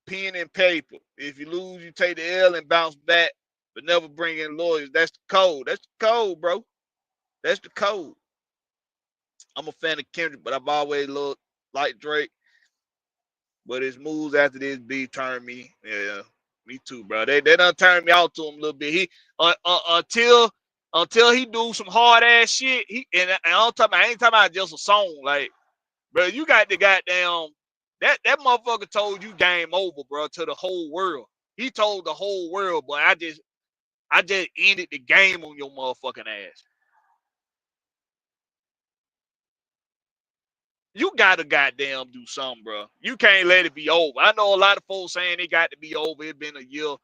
Speaker 2: pen and paper. If you lose, you take the L and bounce back, but never bring in lawyers. That's the code. That's the code, bro. That's the code. I'm a fan of Kendrick, but I've always looked like Drake. But his moves after this beat turned me. Yeah, me too, bro. They done turned me out to him a little bit. He until he do some hard ass shit. I ain't talking about just a song. Like, bro, you got the goddamn that motherfucker told you game over, bro, to the whole world. He told the whole world, but I just ended the game on your motherfucking ass. You gotta goddamn do something, bro. You can't let it be over. I know a lot of folks saying it got to be over. It's been a year.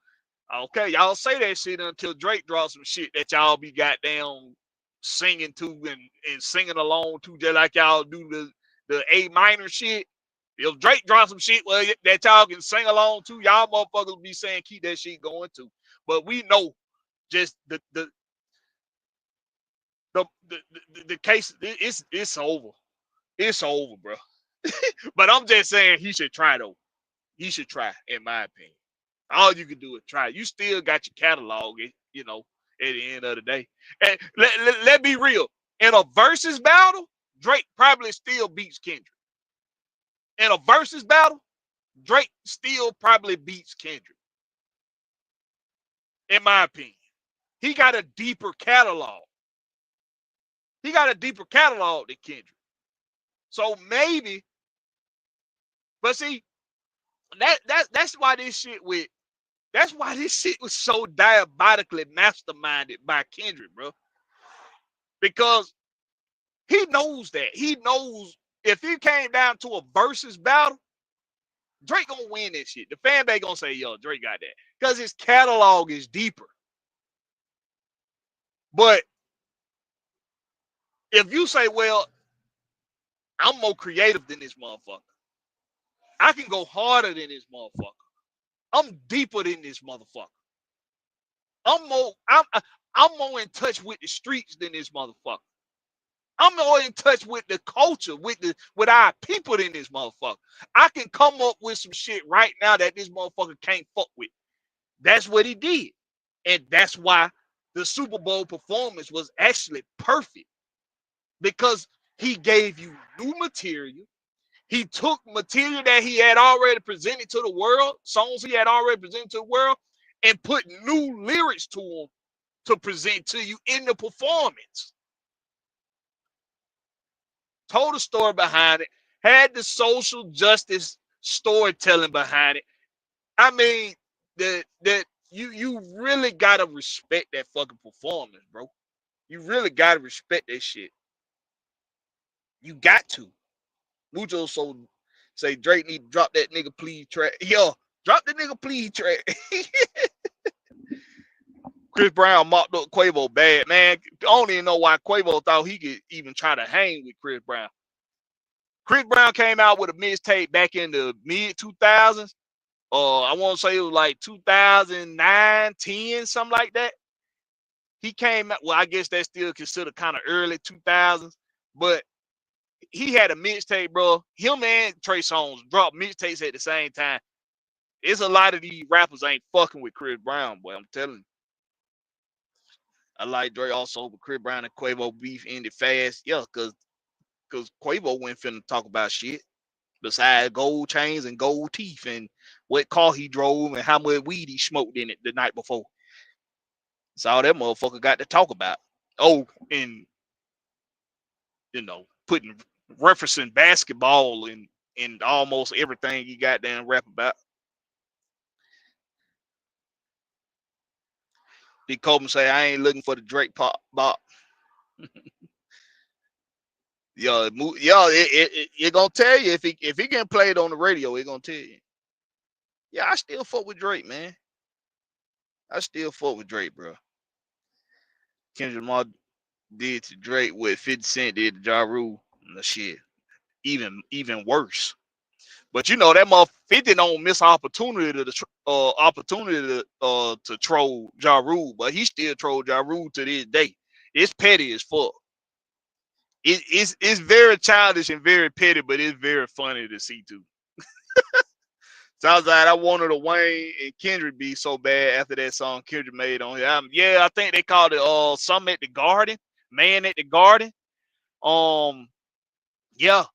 Speaker 2: Okay, y'all say that shit until Drake draws some shit that y'all be goddamn singing to and singing along to, just like y'all do the A minor shit. If Drake drops some shit that y'all can sing along to, y'all motherfuckers be saying keep that shit going too. But we know just the case, it's over. It's over, bro. But I'm just saying he should try though. He should try, in my opinion. All you can do is try. You still got your catalog, you know, at the end of the day. And let be real. In a versus battle, Drake probably still beats Kendrick. In a versus battle, Drake still probably beats Kendrick. In my opinion. He got a deeper catalog. He got a deeper catalog than Kendrick. So maybe, but see, that's why this shit was so diabolically masterminded by Kendrick, bro. Because he knows that. He knows if he came down to a versus battle, Drake gonna win this shit. The fan base gonna say, yo, Drake got that. Because his catalog is deeper. But if you say, well, I'm more creative than this motherfucker. I can go harder than this motherfucker. I'm deeper than this motherfucker. I'm more in touch with the streets than this motherfucker. I'm more in touch with the culture, with our people than this motherfucker. I can come up with some shit right now that this motherfucker can't fuck with. That's what he did. And that's why the Super Bowl performance was actually perfect. Because he gave you new material. He took material that he had already presented to the world, songs he had already presented to the world, and put new lyrics to them to present to you in the performance. Told the story behind it, had the social justice storytelling behind it. I mean, that you really gotta respect that fucking performance, bro. You really gotta respect that shit. You got to. Mucho so say Drake need to drop that nigga please track. Yo, drop the nigga please track. Chris Brown mocked up Quavo bad, man. I don't even know why Quavo thought he could even try to hang with Chris Brown. Chris Brown came out with a mixtape back in the mid 2000s. I want to say it was like 2009, 10, something like that. He came out, well, I guess that's still considered kind of early 2000s, but he had a mixtape, bro. Him and Trey Songz dropped mixtapes at the same time. It's a lot of these rappers ain't fucking with Chris Brown, boy. I'm telling you. I like Dre also, but Chris Brown and Quavo beef ended fast. Yeah, because Quavo went finna talk about shit besides gold chains and gold teeth and what car he drove and how much weed he smoked in it the night before. That's all that motherfucker got to talk about. Oh, and putting referencing basketball in almost everything he goddamn rap about. Big Coleman say I ain't looking for the Drake pop bop. It gonna tell you if he getting played on the radio, it gonna tell you. Yeah, I still fuck with Drake, man. I still fuck with Drake, bro. Kendrick Lamar did to Drake what 50 Cent did to Ja Rule. No shit. Even worse. But you know that motherfucker 50 don't miss opportunity to troll Ja Rule, but he still troll Ja Rule to this day. It's petty as fuck. It's very childish and very petty, but it's very funny to see too. Sounds like I wanted a Wayne and Kendrick be so bad after that song Kendrick made on his album. Yeah, I think they called it something at the Garden, Man at the Garden. Um, yeah,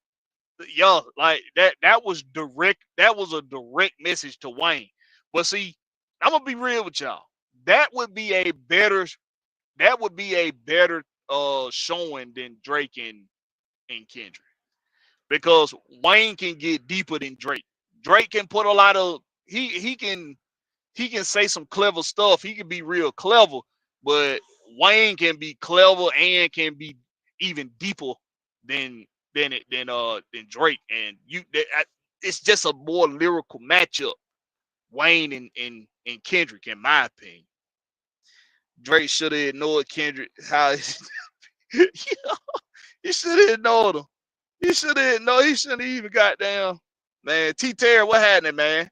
Speaker 2: yeah, like that was direct. That was a direct message to Wayne. But see, I'm gonna be real with y'all. That would be a better. That would be a better showing than Drake and Kendrick because Wayne can get deeper than Drake. Drake can put a lot of he can say some clever stuff. He can be real clever, but Wayne can be clever and can be even deeper than than Drake. And it's just a more lyrical matchup. Wayne and Kendrick, in my opinion. Drake should have ignored Kendrick. Yeah, he should have ignored him. He should have no. He shouldn't have even got down. Man, T Terry, what happened, man?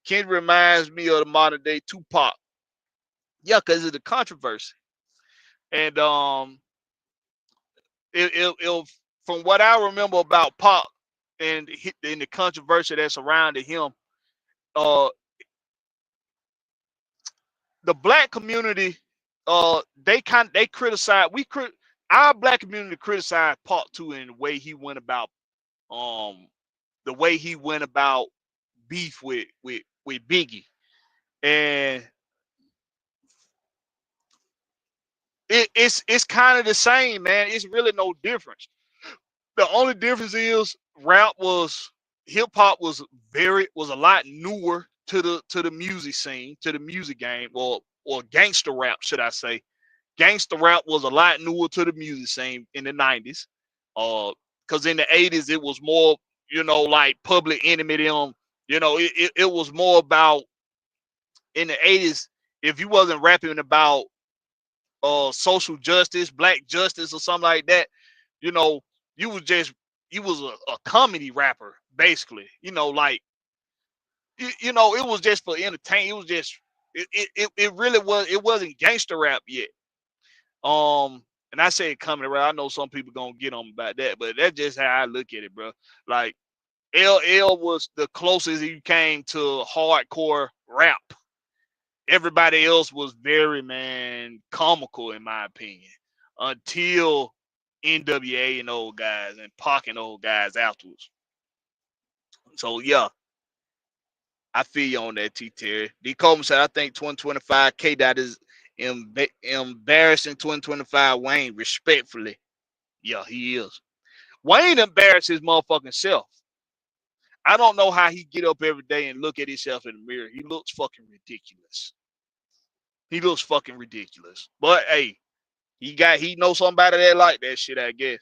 Speaker 2: Kendrick reminds me of the modern day Tupac. Yeah, because of the controversy. And it from what I remember about Pac and in the controversy that surrounded him, uh, the black community, they criticize our black community criticized Pac too in the way he went about um the way he went about beef with Biggie, and it's kind of the same, man. It's really no difference. The only difference is hip hop was a lot newer to the music scene, to the music game, or gangster rap, should I say. Gangster rap was a lot newer to the music scene in the 90s. Because in the 80s it was more, like Public Enemy them, it was more about in the 80s, if you wasn't rapping about social justice, black justice, or something like that, you know, you was just you was a comedy rapper, basically. Like it was just for entertainment. It was just it really wasn't gangster rap yet. And I say comedy rap. I know some people gonna get on about that, but that's just how I look at it, bro. Like LL was the closest he came to hardcore rap. Everybody else was very, man, comical in my opinion until NWA and old guys and Pac and old guys afterwards. So yeah, I feel you on that, T Terry. D Coleman said I think 2025 K Dot is embarrassing 2025 Wayne respectfully. Yeah, he is. Wayne embarrassed his motherfucking self. I don't know how he get up every day and look at himself in the mirror. He looks fucking ridiculous. He looks fucking ridiculous. But hey, he knows somebody that like that shit, I guess.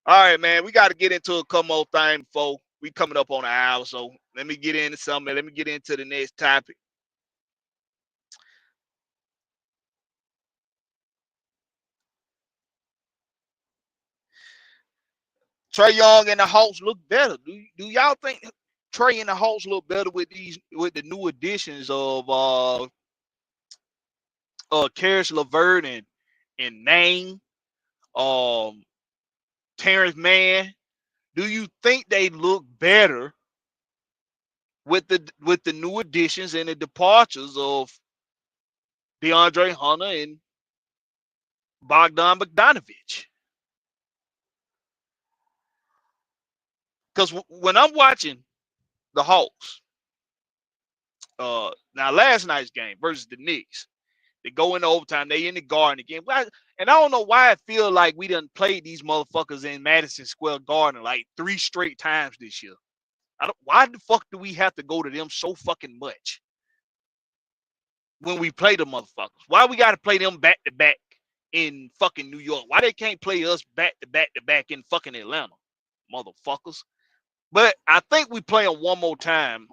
Speaker 2: All right, man. We got to get into a couple more things before we coming up on an hour. So let me get into something. Let me get into the next topic. Trae Young and the Hawks look better. Do y'all think Trae and the Hawks look better with the new additions of Karis LeVert and Name, um Terrence Mann? Do you think they look better with the new additions and the departures of DeAndre Hunter and Bogdan Bogdanovic? Because when I'm watching the Hawks, now last night's game versus the Knicks, they go into overtime. They in the Garden again. And I don't know why I feel like we done played these motherfuckers in Madison Square Garden like 3 straight times this year. Why the fuck do we have to go to them so fucking much when we play the motherfuckers? Why we got to play them back to back? in fucking New York? Why they can't play us back to back to back in fucking Atlanta, motherfuckers? But I think we play them one more time,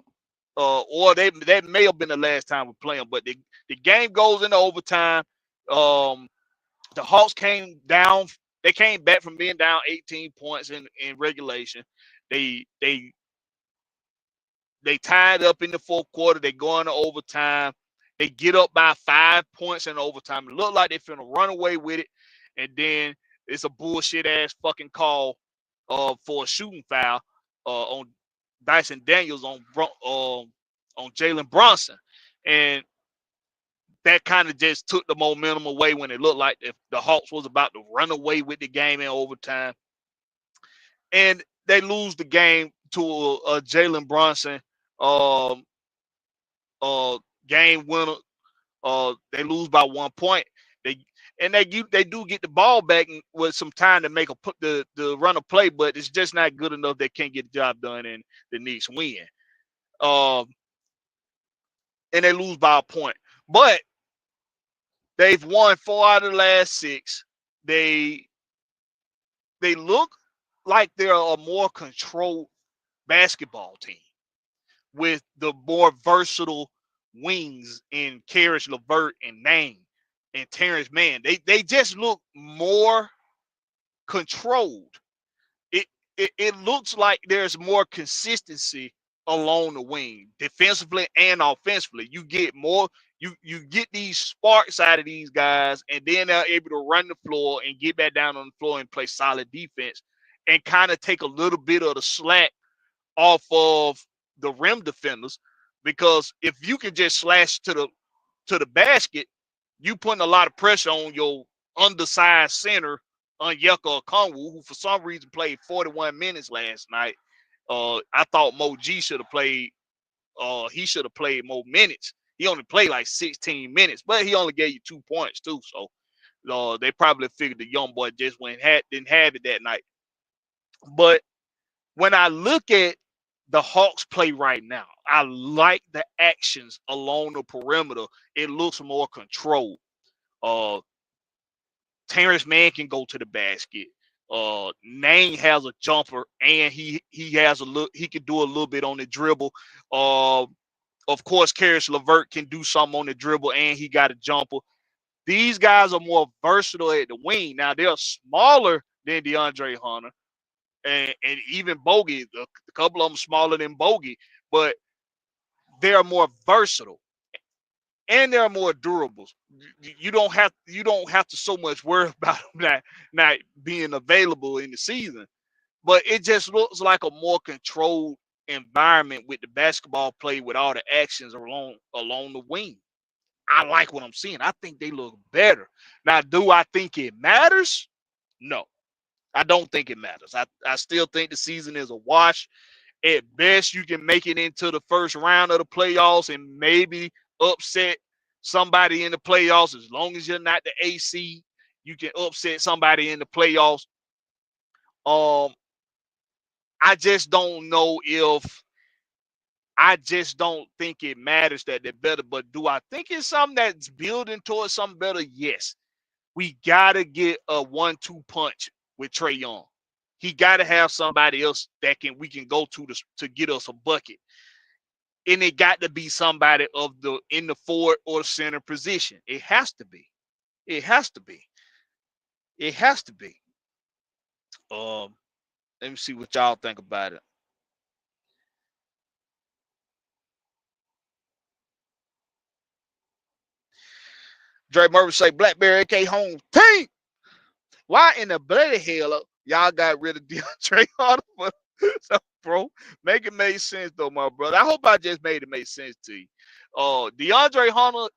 Speaker 2: or that may have been the last time we play them. But the game goes into overtime. The Hawks came down. They came back from being down 18 points in regulation. They tied up in the fourth quarter. They go into overtime. They get up by 5 points in overtime. It looked like they finna run away with it, and then it's a bullshit ass fucking call for a shooting foul on Dyson Daniels on Jalen Brunson, and that kind of just took the momentum away when it looked like if the Hawks was about to run away with the game in overtime, and they lose the game to a Jalen Brunson um, game winner. They lose by 1 point. They do get the ball back with some time to make the run a play, but it's just not good enough. They can't get the job done, and the Knicks win. And they lose by a point, but they've won 4 out of the last 6. They look like they're a more controlled basketball team with the more versatile wings in Karis LeVert and Nang and Terrence Mann. They just look more controlled. It looks like there's more consistency along the wing, defensively and offensively. You get more, you get these sparks out of these guys, and then they're able to run the floor and get back down on the floor and play solid defense and kind of take a little bit of the slack off of the rim defenders, because if you can just slash to the basket, you putting a lot of pressure on your undersized center, Onyeka Okongwu, who for some reason played 41 minutes last night. I thought Mo G should have played. He should have played more minutes. He only played like 16 minutes, but he only gave you 2 points too. So they probably figured the young boy just didn't have it that night. But when I look at the Hawks play right now, I like the actions along the perimeter. It looks more controlled. Terrence Mann can go to the basket. Nang has a jumper, and he has he can do a little bit on the dribble. Of course, Karis LeVert can do something on the dribble, and he got a jumper. These guys are more versatile at the wing. Now they're smaller than DeAndre Hunter, and even Bogey. A couple of them smaller than Bogey, but they're more versatile. And they're more durable. You don't have to so much worry about them not being available in the season. But it just looks like a more controlled environment with the basketball play, with all the actions along the wing. I like what I'm seeing. I think they look better. Now, do I think it matters? No, I don't think it matters. I still think the season is a wash. At best, you can make it into the first round of the playoffs and maybe upset somebody in the playoffs. As long as you're not the AC, you can upset somebody in the playoffs. I just don't know if I just don't think it matters that they're better. But do I think it's something that's building towards something better? Yes. We gotta get a 1-2 punch with Trae Young. He gotta have somebody else that we can go to get us a bucket. And it got to be somebody in the forward or center position. It has to be. It has to be. It has to be. Let me see what y'all think about it. Dre Murphy say Blakberry AK home team. Why in the bloody hell y'all got rid of DeAndre Hunter? So, bro, make it make sense though, my brother. I hope I just made it make sense to you. DeAndre Hunter,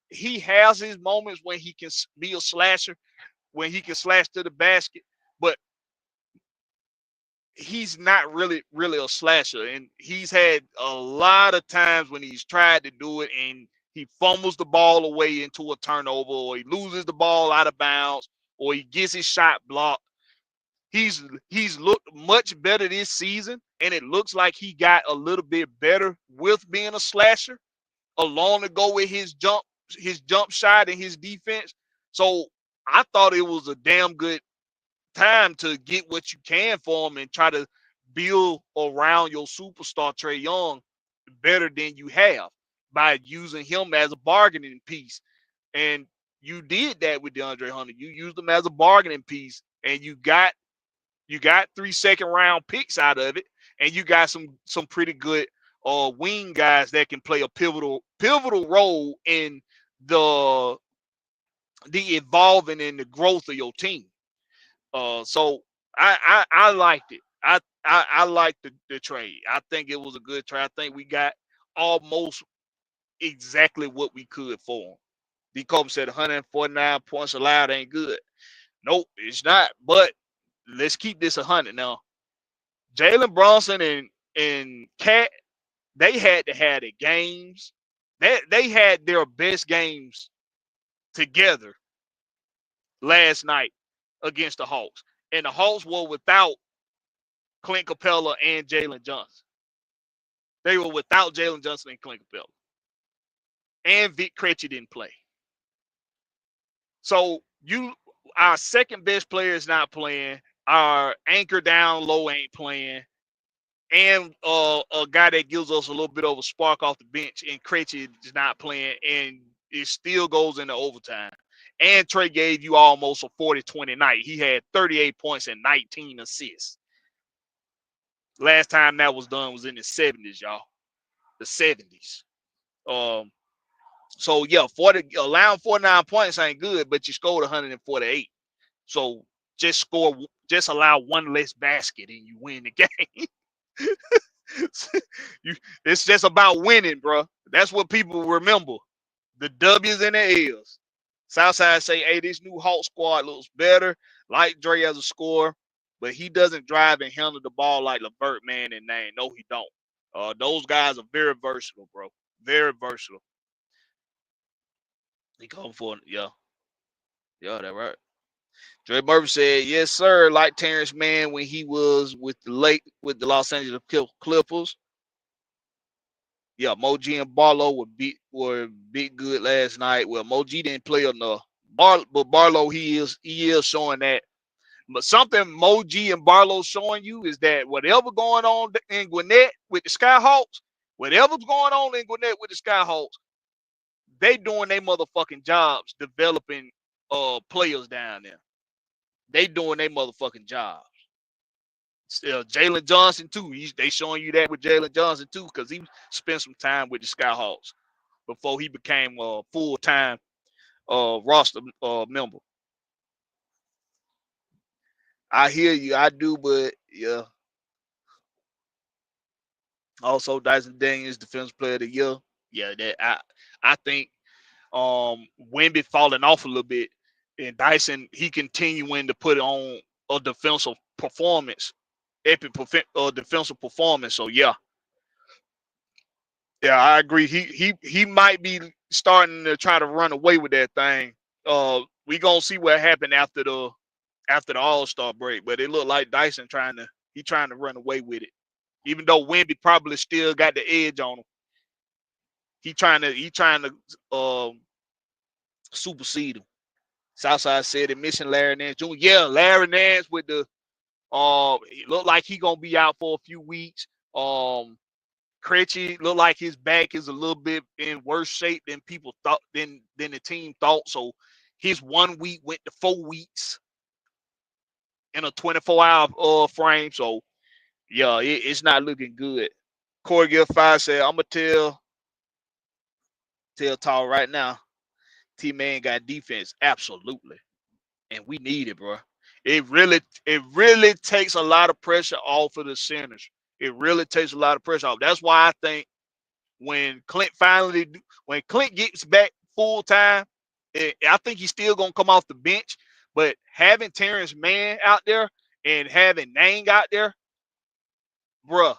Speaker 2: he has his moments when he can be a slasher, when he can slash to the basket, but he's not really a slasher. And he's had a lot of times when he's tried to do it and he fumbles the ball away into a turnover, or he loses the ball out of bounds, or he gets his shot blocked. He's looked much better this season, and it looks like he got a little bit better with being a slasher, along to go with his jump shot and his defense. So I thought it was a damn good time to get what you can for him and try to build around your superstar Trae Young better than you have by using him as a bargaining piece. And you did that with DeAndre Hunter. You used him as a bargaining piece, and you got 3 second-round picks out of it, and you got some pretty good wing guys that can play a pivotal role in the evolving and the growth of your team. So I liked it. I liked the trade. I think it was a good trade. I think we got almost exactly what we could for him. D. Cope said 149 points allowed ain't good. Nope, it's not. But let's keep this 100 now. Jalen Brunson and Cat, they had to have the games. They had their best games together last night against the Hawks. And the Hawks were without Clint Capella and Jalen Johnson. They were without Jalen Johnson and Clint Capella. And Vic Krejci didn't play. So our second best player is not playing. Our anchor down low ain't playing. And a guy that gives us a little bit of a spark off the bench, and Krejci is not playing, and it still goes into overtime. And Trae gave you almost a 40-20 night. He had 38 points and 19 assists. Last time that was done was in the 70s, y'all. The 70s. So yeah, allowing 49 points ain't good, but you scored 148. So just allow one less basket and you win the game. It's just about winning, bro. That's what people remember. The W's and the L's. Southside say, hey, this new Hawk squad looks better. Like Dre as a scorer, but he doesn't drive and handle the ball like LeVert, man, and Name. No, he don't. Those guys are very versatile, bro. Very versatile. He come for it. Yeah, that's right. Dre Murphy said, yes, sir. Like Terrence Mann when he was with the Los Angeles Clippers. Yeah, Moji and Barlow were big good last night. Well, Moji didn't play enough. But Barlow, he is showing that. But something Moji and Barlow showing you is that whatever going on in Gwinnett with the Skyhawks, they doing their motherfucking jobs developing players down there. They doing their motherfucking jobs. Jalen Johnson too. They showing you that with Jalen Johnson too, because he spent some time with the Skyhawks before he became a full-time roster member. I hear you, I do, but yeah. Also, Dyson Daniels, Defensive Player of the Year. Yeah, that I think Wemby falling off a little bit, and Dyson he continuing to put on a defensive performance, epic defensive performance. So yeah, I agree. He might be starting to try to run away with that thing. We gonna see what happened after the All-Star break, but it looked like Dyson trying to run away with it. Even though Wemby probably still got the edge on him, he trying to supersede him. Southside said it missing Larry Nance Jr. Yeah, Larry Nance with the it looked like he gonna be out for a few weeks. Krejci looked like his back is a little bit in worse shape than people thought than the team thought. So his 1 week went to 4 weeks in a 24-hour frame. So yeah, it's not looking good. Corey Gill 5 said, I'm gonna tell Tall right now, T-Man got defense. Absolutely. And we need it, bro. It really takes a lot of pressure off of the centers. It really takes a lot of pressure off. That's why I think when Clint gets back full time, I think he's still gonna come off the bench. But having Terrence Mann out there and having Nang out there, bruh,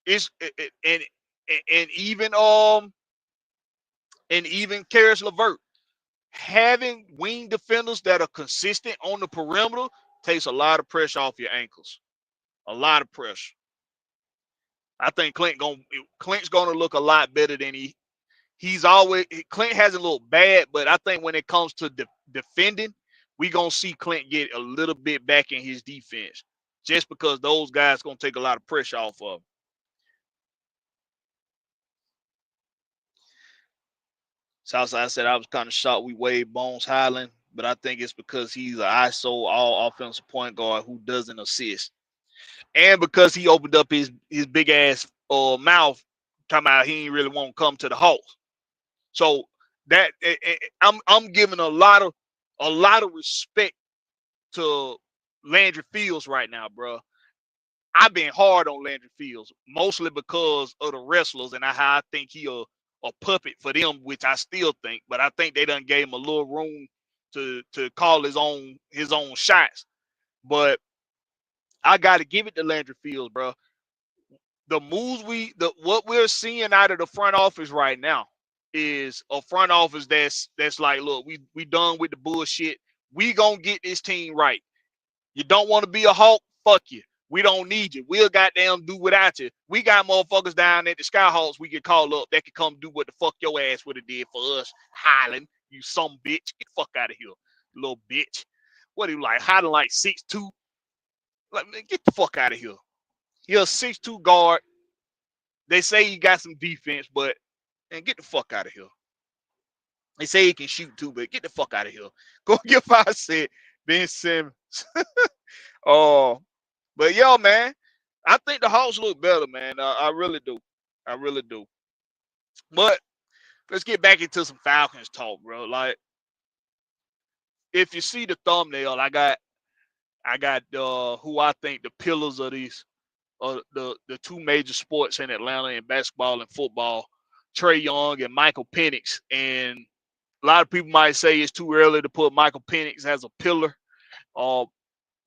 Speaker 2: and even Karis LeVert, having wing defenders that are consistent on the perimeter takes a lot of pressure off your ankles. A lot of pressure. I think Clint's gonna look a lot better than he's always. Clint hasn't looked bad, but I think when it comes to defending, we gonna see Clint get a little bit back in his defense, just because those guys gonna take a lot of pressure off of him. Southside said I was kind of shocked we waived Bones Highland, but I think it's because he's an ISO all offensive point guard who doesn't assist, and because he opened up his big ass mouth talking about he ain't really want to come to the Hawks. So that I'm giving a lot of respect to Landry Fields right now, bro. I've been hard on Landry Fields, mostly because of the wrestlers and how I think he a puppet for them, which I still think, but I think they done gave him a little room to call his own shots. But I got to give it to Landry Fields, bro. The moves what we're seeing out of the front office right now is a front office that's like, look, we done with the bullshit. We gonna get this team right. You don't want to be a Hawk? Fuck you. We don't need you. We'll goddamn do without you. We got motherfuckers down at the Skyhawks we can call up that can come do what the fuck your ass would have did for us. Highland, you some bitch. Get the fuck out of here, little bitch. What are you like? Highland like 6'2"? Like, man, get the fuck out of here. You're a 6'2" guard. They say he got some defense, but man, get the fuck out of here. They say he can shoot too, but get the fuck out of here. Go get five set, Ben Simmons. Oh, but yo, man, I think the Hawks look better, man. I really do. I really do. But let's get back into some Falcons talk, bro. Like, if you see the thumbnail, I got who I think the pillars of these the two major sports in Atlanta in basketball and football, Trae Young and Michael Penix. And a lot of people might say it's too early to put Michael Penix as a pillar,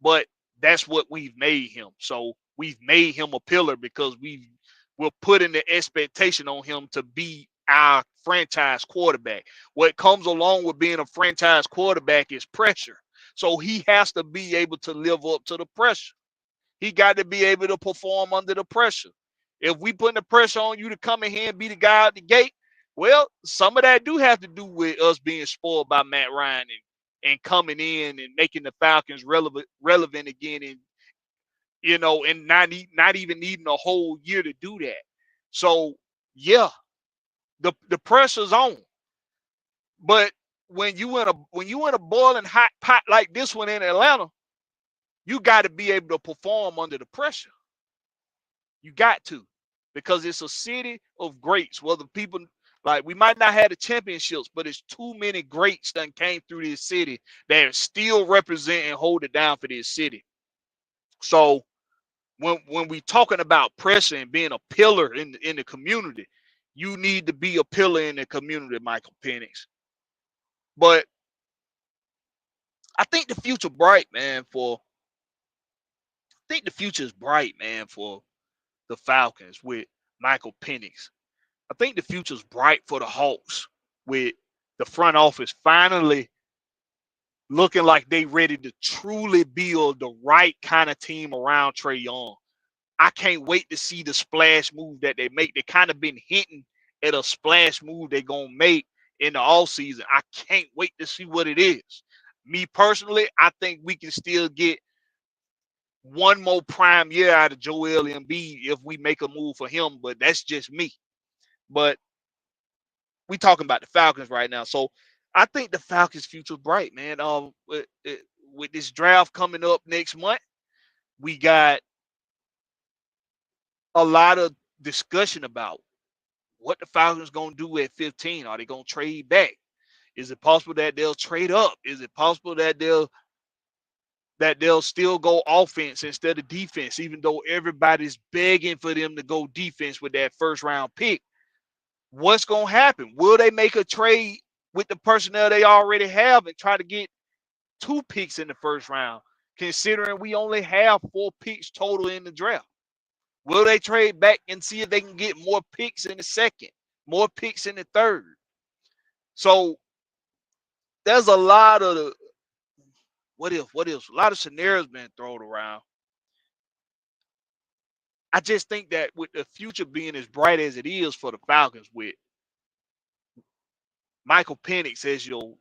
Speaker 2: but that's what we've made him. So we've made him a pillar because we're putting the expectation on him to be our franchise quarterback. What comes along with being a franchise quarterback is pressure. So he has to be able to live up to the pressure. He got to be able to perform under the pressure. If we put the pressure on you to come in here and be the guy at the gate, well, some of that do have to do with us being spoiled by Matt Ryan and coming in and making the Falcons relevant again, and and not even needing a whole year to do that. So yeah, the pressure's on. But when you in a boiling hot pot like this one in Atlanta, you got to be able to perform under the pressure. You got to, because it's a city of greats. Whether people like, we might not have the championships, but it's too many greats that came through this city that still represent and hold it down for this city. So when we talking about pressure and being a pillar in the community, you need to be a pillar in the community, Michael Penix. But I think the future bright, man. I think the future is bright, man, for the Falcons with Michael Penix. I think the future is bright for the Hawks with the front office finally looking like they ready to truly build the right kind of team around Trae Young. I can't wait to see the splash move that they make. They kind of been hinting at a splash move they're going to make in the offseason. I can't wait to see what it is. Me personally, I think we can still get one more prime year out of Joel Embiid if we make a move for him, but that's just me. But we talking about the Falcons right now. So I think the Falcons' future is bright, man. With this draft coming up next month, we got a lot of discussion about what the Falcons going to do at 15. Are they going to trade back? Is it possible that they'll trade up? Is it possible that they'll still go offense instead of defense, even though everybody's begging for them to go defense with that first round pick? What's going to happen? Will they make a trade with the personnel they already have and try to get 2 picks in the first round, considering we only have 4 picks total in the draft? Will they trade back and see if they can get more picks in the second, more picks in the third? So there's a lot of a lot of scenarios being thrown around. I just think that with the future being as bright as it is for the Falcons, with Michael Penix as your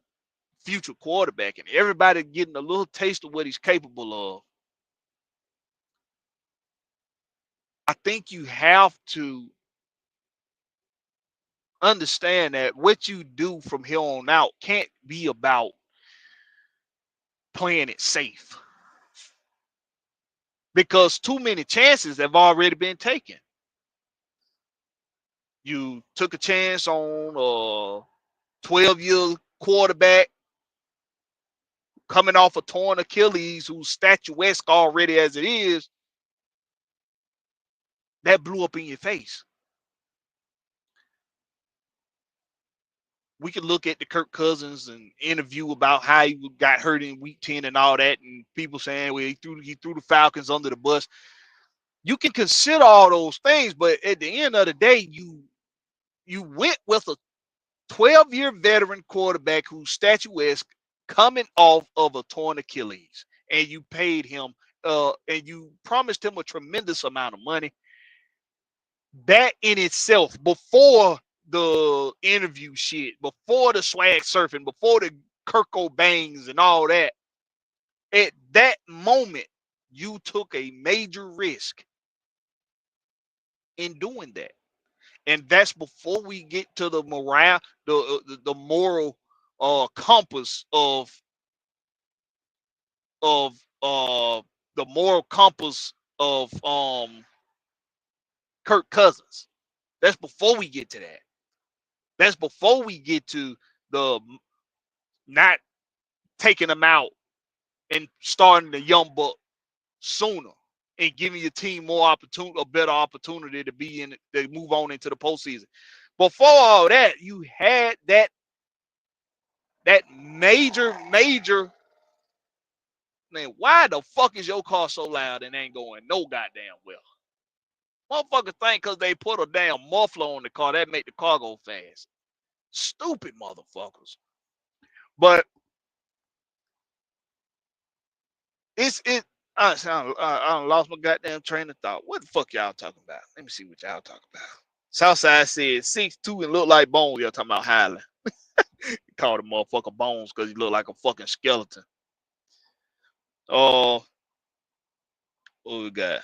Speaker 2: future quarterback, and everybody getting a little taste of what he's capable of. I think you have to understand that what you do from here on out can't be about playing it safe, because too many chances have already been taken. You took a chance on a 12-year quarterback coming off a torn Achilles, who's statuesque already as it is. That blew up in your face. We could look at the Kirk Cousins and interview about how he got hurt in week 10 and all that, and people saying, well, he threw the Falcons under the bus. You can consider all those things, but at the end of the day, you went with a 12-year veteran quarterback who's statuesque, coming off of a torn Achilles, and you paid him and you promised him a tremendous amount of money. That in itself, before the interview shit, before the swag surfing, before the Kirk Cobains and all that, at that moment, you took a major risk in doing that. And that's before we get to the morale, the moral compass of the moral compass of Kirk Cousins. That's before we get to that. That's before we get to the not taking them out and starting the young buck sooner and giving your team more opportunity, a better opportunity to be in, to move on into the postseason. Before all that, you had that major. Man, why the fuck is your car so loud and ain't going no goddamn well? Motherfuckers think because they put a damn muffler on the car, that make the car go fast. Stupid motherfuckers. But I lost my goddamn train of thought. What the fuck y'all talking about? Let me see what y'all talking about. Southside said 6'2" and look like Bones. Y'all talking about Highland. He called him motherfucker Bones because he looked like a fucking skeleton. Oh, what we got?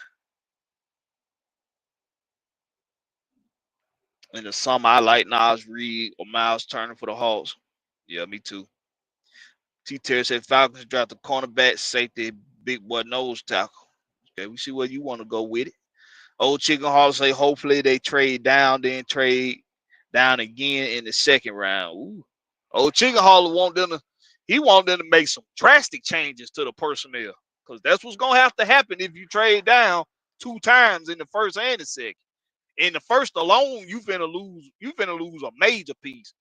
Speaker 2: In the summer, I like Nas Reed or Miles Turner for the Hawks. Yeah, me too. T. Terry said Falcons dropped the cornerback, safety, big boy nose tackle. Okay, we see where you want to go with it. Old Chicken Hall say hopefully they trade down, then trade down again in the second round. Ooh. Old Chicken Hall want them to make some drastic changes to the personnel, because that's what's gonna have to happen if you trade down 2 times in the first and the second. In the first alone, you finna lose a major piece.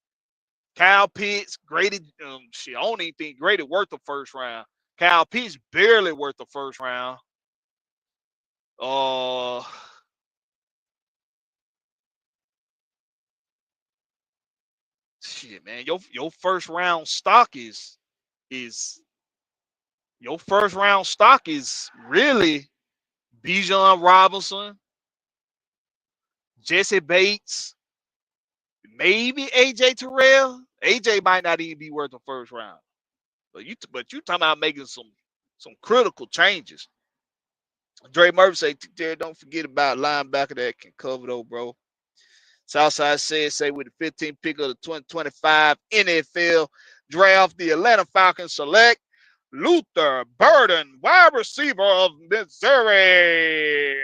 Speaker 2: Kyle Pitts graded shit. I don't even think graded worth the first round. Kyle Pitts barely worth the first round. Shit, man. Your first round stock is your first round stock is really Bijan Robinson, Jesse Bates, maybe AJ Terrell. AJ might not even be worth the first round. But you talking about making some critical changes. Dre Murphy say, don't forget about linebacker that can cover though, bro. Southside say with the 15th pick of the 2025 NFL draft, the Atlanta Falcons select Luther Burden, wide receiver of Missouri.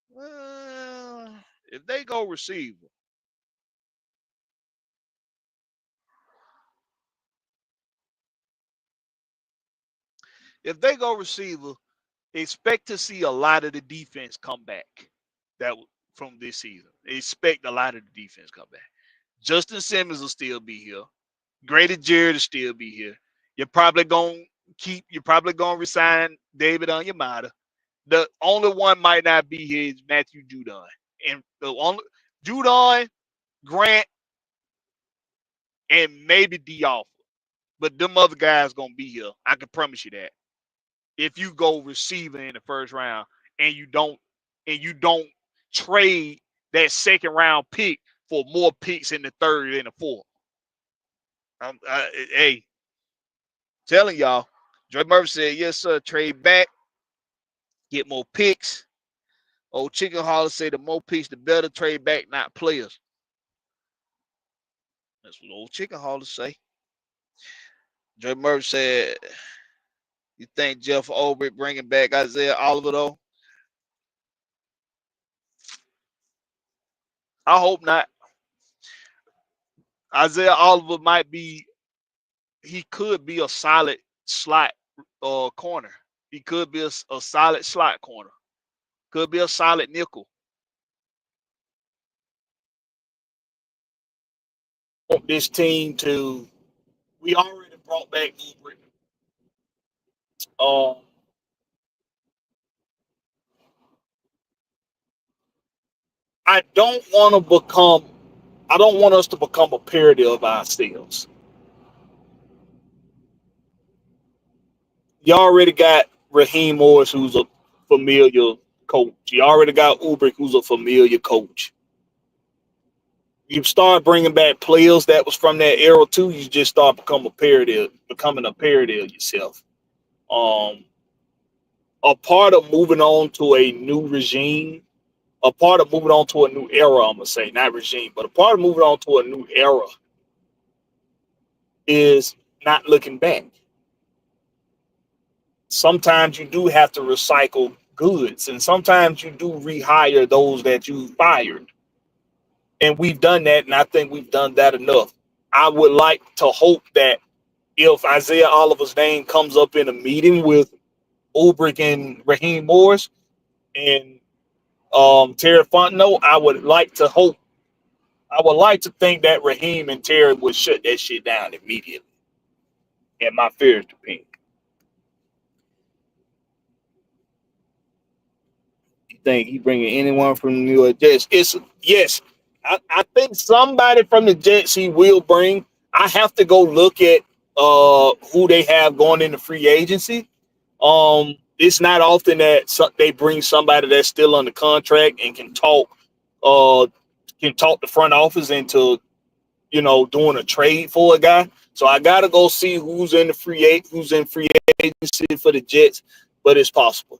Speaker 2: Well, if they go receiver, expect to see a lot of the defense come back that from this season. Expect a lot of the defense come back. Justin Simmons will still be here. Grady Jarrett will still be here. You're probably gonna resign David Onyemata. The only one might not be here is Matthew Judon. And the only Judon, Grant, and maybe D'Alfa. But them other guys gonna be here. I can promise you that. If you go receiver in the first round and you don't trade that second round pick for more picks in the third and the fourth. Hey, telling y'all, Dre Murphy said, yes, sir, trade back, get more picks. Old Chicken Holler say the more picks, the better. Trade back, not players. That's what old Chicken Holler say. Dre Murphy said, you think Jeff Ulbrich bringing back Isaiah Oliver, though? I hope not. Isaiah Oliver might be, he could be a solid slot corner. He could be a solid slot corner. Could be a solid nickel.
Speaker 3: Want this team to, we already brought back Ulbrich. I don't want to become, I don't want us to become a parody of ourselves. You already got Raheem Morris, who's a familiar coach. You already got Ulbrich, who's a familiar coach. You start bringing back players that was from that era too. You just start becoming a parody of yourself. A part of moving on to a new regime, a part of moving on to a new era, I'm gonna say, not regime, but a part of moving on to a new era is not looking back. Sometimes you do have to recycle goods, and sometimes you do rehire those that you fired. And we've done that, and I think we've done that enough. I would like to hope that if Isaiah Oliver's name comes up in a meeting with Ulbrich and Raheem Morris and Terry Fontenot, I would like to think that Raheem and Terry would shut that shit down immediately. In my fairest opinion. You think he bringing anyone from the New York Jets? It's yes. I think somebody from the Jets he will bring. I have to go look at who they have going into free agency. It's not often that they bring somebody that's still under contract and can talk the front office into doing a trade for a guy. So I gotta go see who's in free agency for the Jets, but it's possible.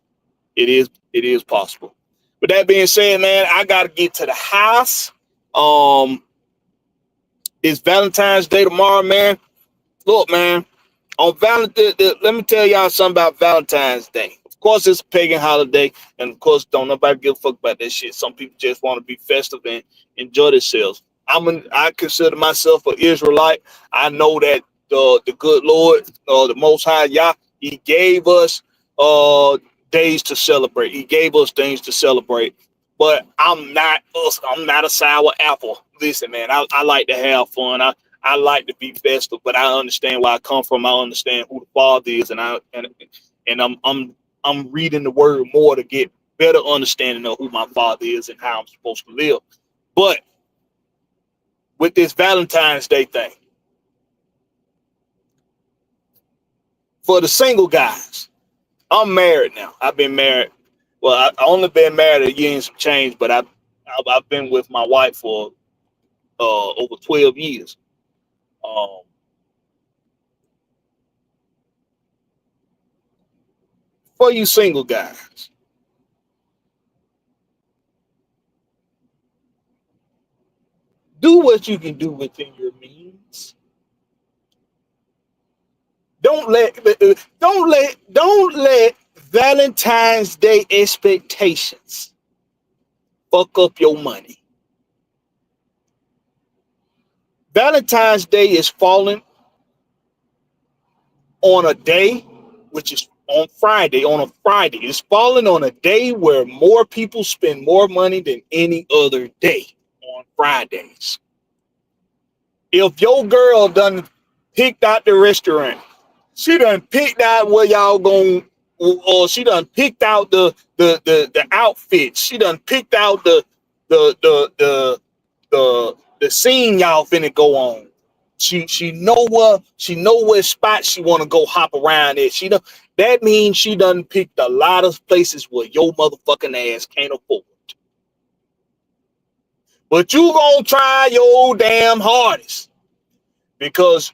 Speaker 3: It is possible. With that being said, man, I gotta get to the house. It's Valentine's Day tomorrow, man. Look, man, on Valentine's, let me tell y'all something about Valentine's Day. Of course, it's a pagan holiday, and of course, don't nobody give a fuck about that shit. Some people just want to be festive and enjoy themselves. I consider myself an Israelite. I know that the good Lord, the Most High Yah, He gave us days to celebrate. He gave us things to celebrate. But I'm not a sour apple. Listen, man, I like to have fun. I like to be festive, but I understand where I come from. I understand who the Father is, and I'm reading the Word more to get better understanding of who my Father is and how I'm supposed to live. But with this Valentine's Day thing, for the single guys, I'm married now. I've been married. Well, I only been married a year and some change, but I've been with my wife for over 12 years. For you single guys, do what you can do within your means. Don't let Valentine's Day expectations fuck up your money. Valentine's Day is falling on a day, which is on Friday. On a Friday, it's falling on a day where more people spend more money than any other day on Fridays. If your girl done picked out the restaurant, she done picked out where y'all going, or she done picked out the outfits. She done picked out the the the scene y'all finna go on. She know what spot she wanna go hop around at. That means she done picked a lot of places where your motherfucking ass can't afford. But you gonna try your damn hardest because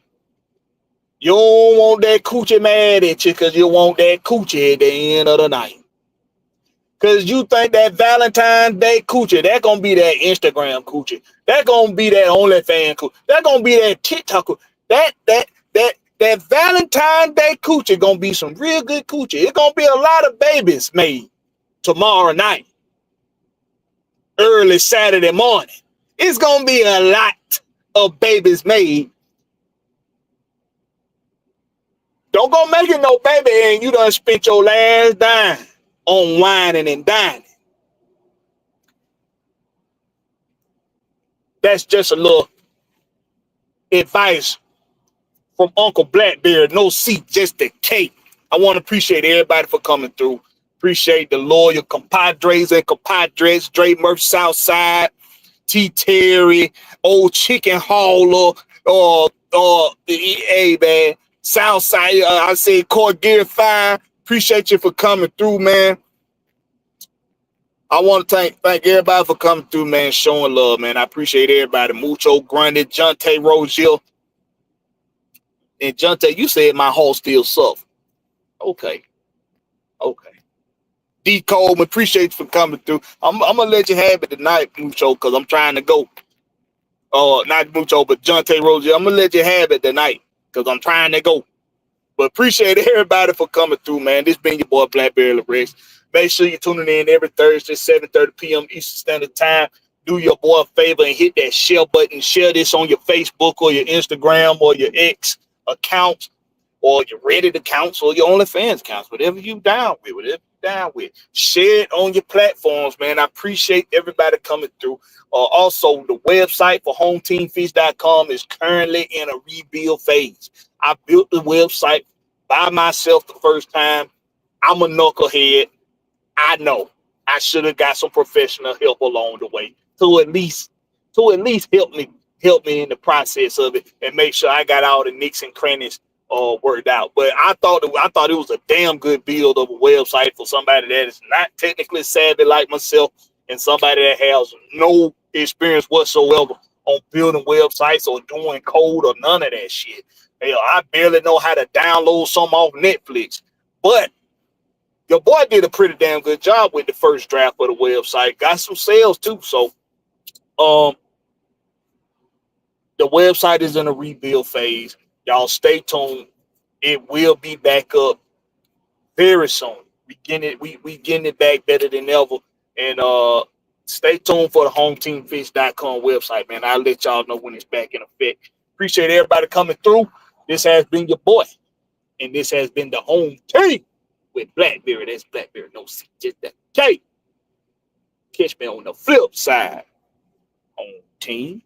Speaker 3: You don't want that coochie mad at you because you want that coochie at the end of the night. Because you think that Valentine's Day coochie, that going to be that Instagram coochie. That going to be that OnlyFans coochie. That going to be that TikTok coochie. That Valentine's Day coochie going to be some real good coochie. It's going to be a lot of babies made tomorrow night. Early Saturday morning. It's going to be a lot of babies made. Don't go making no baby and you done spent your last dime on whining and dining. That's just a little advice from Uncle Blakberry. No seat, just a cake. I want to appreciate everybody for coming through. Appreciate the loyal compadres and compadres. Dre Murph Southside, T. Terry, Old Chicken Hauler, hey man, Southside. I say Court Gear Fire. Appreciate you for coming through, man. I want to thank everybody for coming through, man, showing love, man. I appreciate everybody. Mucho Grundy, Jonte Rozier. And Jonte, you said my heart still suffers. Okay. D. Coleman, appreciate you for coming through. I'm going to let you have it tonight, Mucho, because I'm trying to go. Not Mucho, but Jonte Rozier. I'm going to let you have it tonight because I'm trying to go. But appreciate everybody for coming through, man. This been your boy, Blakberry LaRex. Make sure you're tuning in every Thursday, 7:30 p.m. Eastern Standard Time. Do your boy a favor and hit that share button. Share this on your Facebook or your Instagram or your X account or your Reddit accounts or your OnlyFans accounts. Whatever you down with. Share it on your platforms, man. I appreciate everybody coming through. Also, the website for HomeTeamFish.com is currently in a rebuild phase. I built the website by myself the first time. I'm a knucklehead. I know I should have got some professional help along the way to at least help me in the process of it and make sure I got all the nicks and crannies worked out. But I thought it was a damn good build of a website for somebody that is not technically savvy like myself and somebody that has no experience whatsoever on building websites or doing code or none of that shit. Hell, I barely know how to download something off Netflix, but your boy did a pretty damn good job with the first draft of the website. Got some sales too. So the website is in a rebuild phase. Y'all stay tuned. It will be back up very soon. We getting it back better than ever. And stay tuned for the HomeTeamFish.com website, man. I'll let y'all know when it's back in effect. Appreciate everybody coming through. This has been your boy. And this has been the Home Team with Blakberry. That's Blakberry. No C, just that K. Catch me on the flip side. Home Team.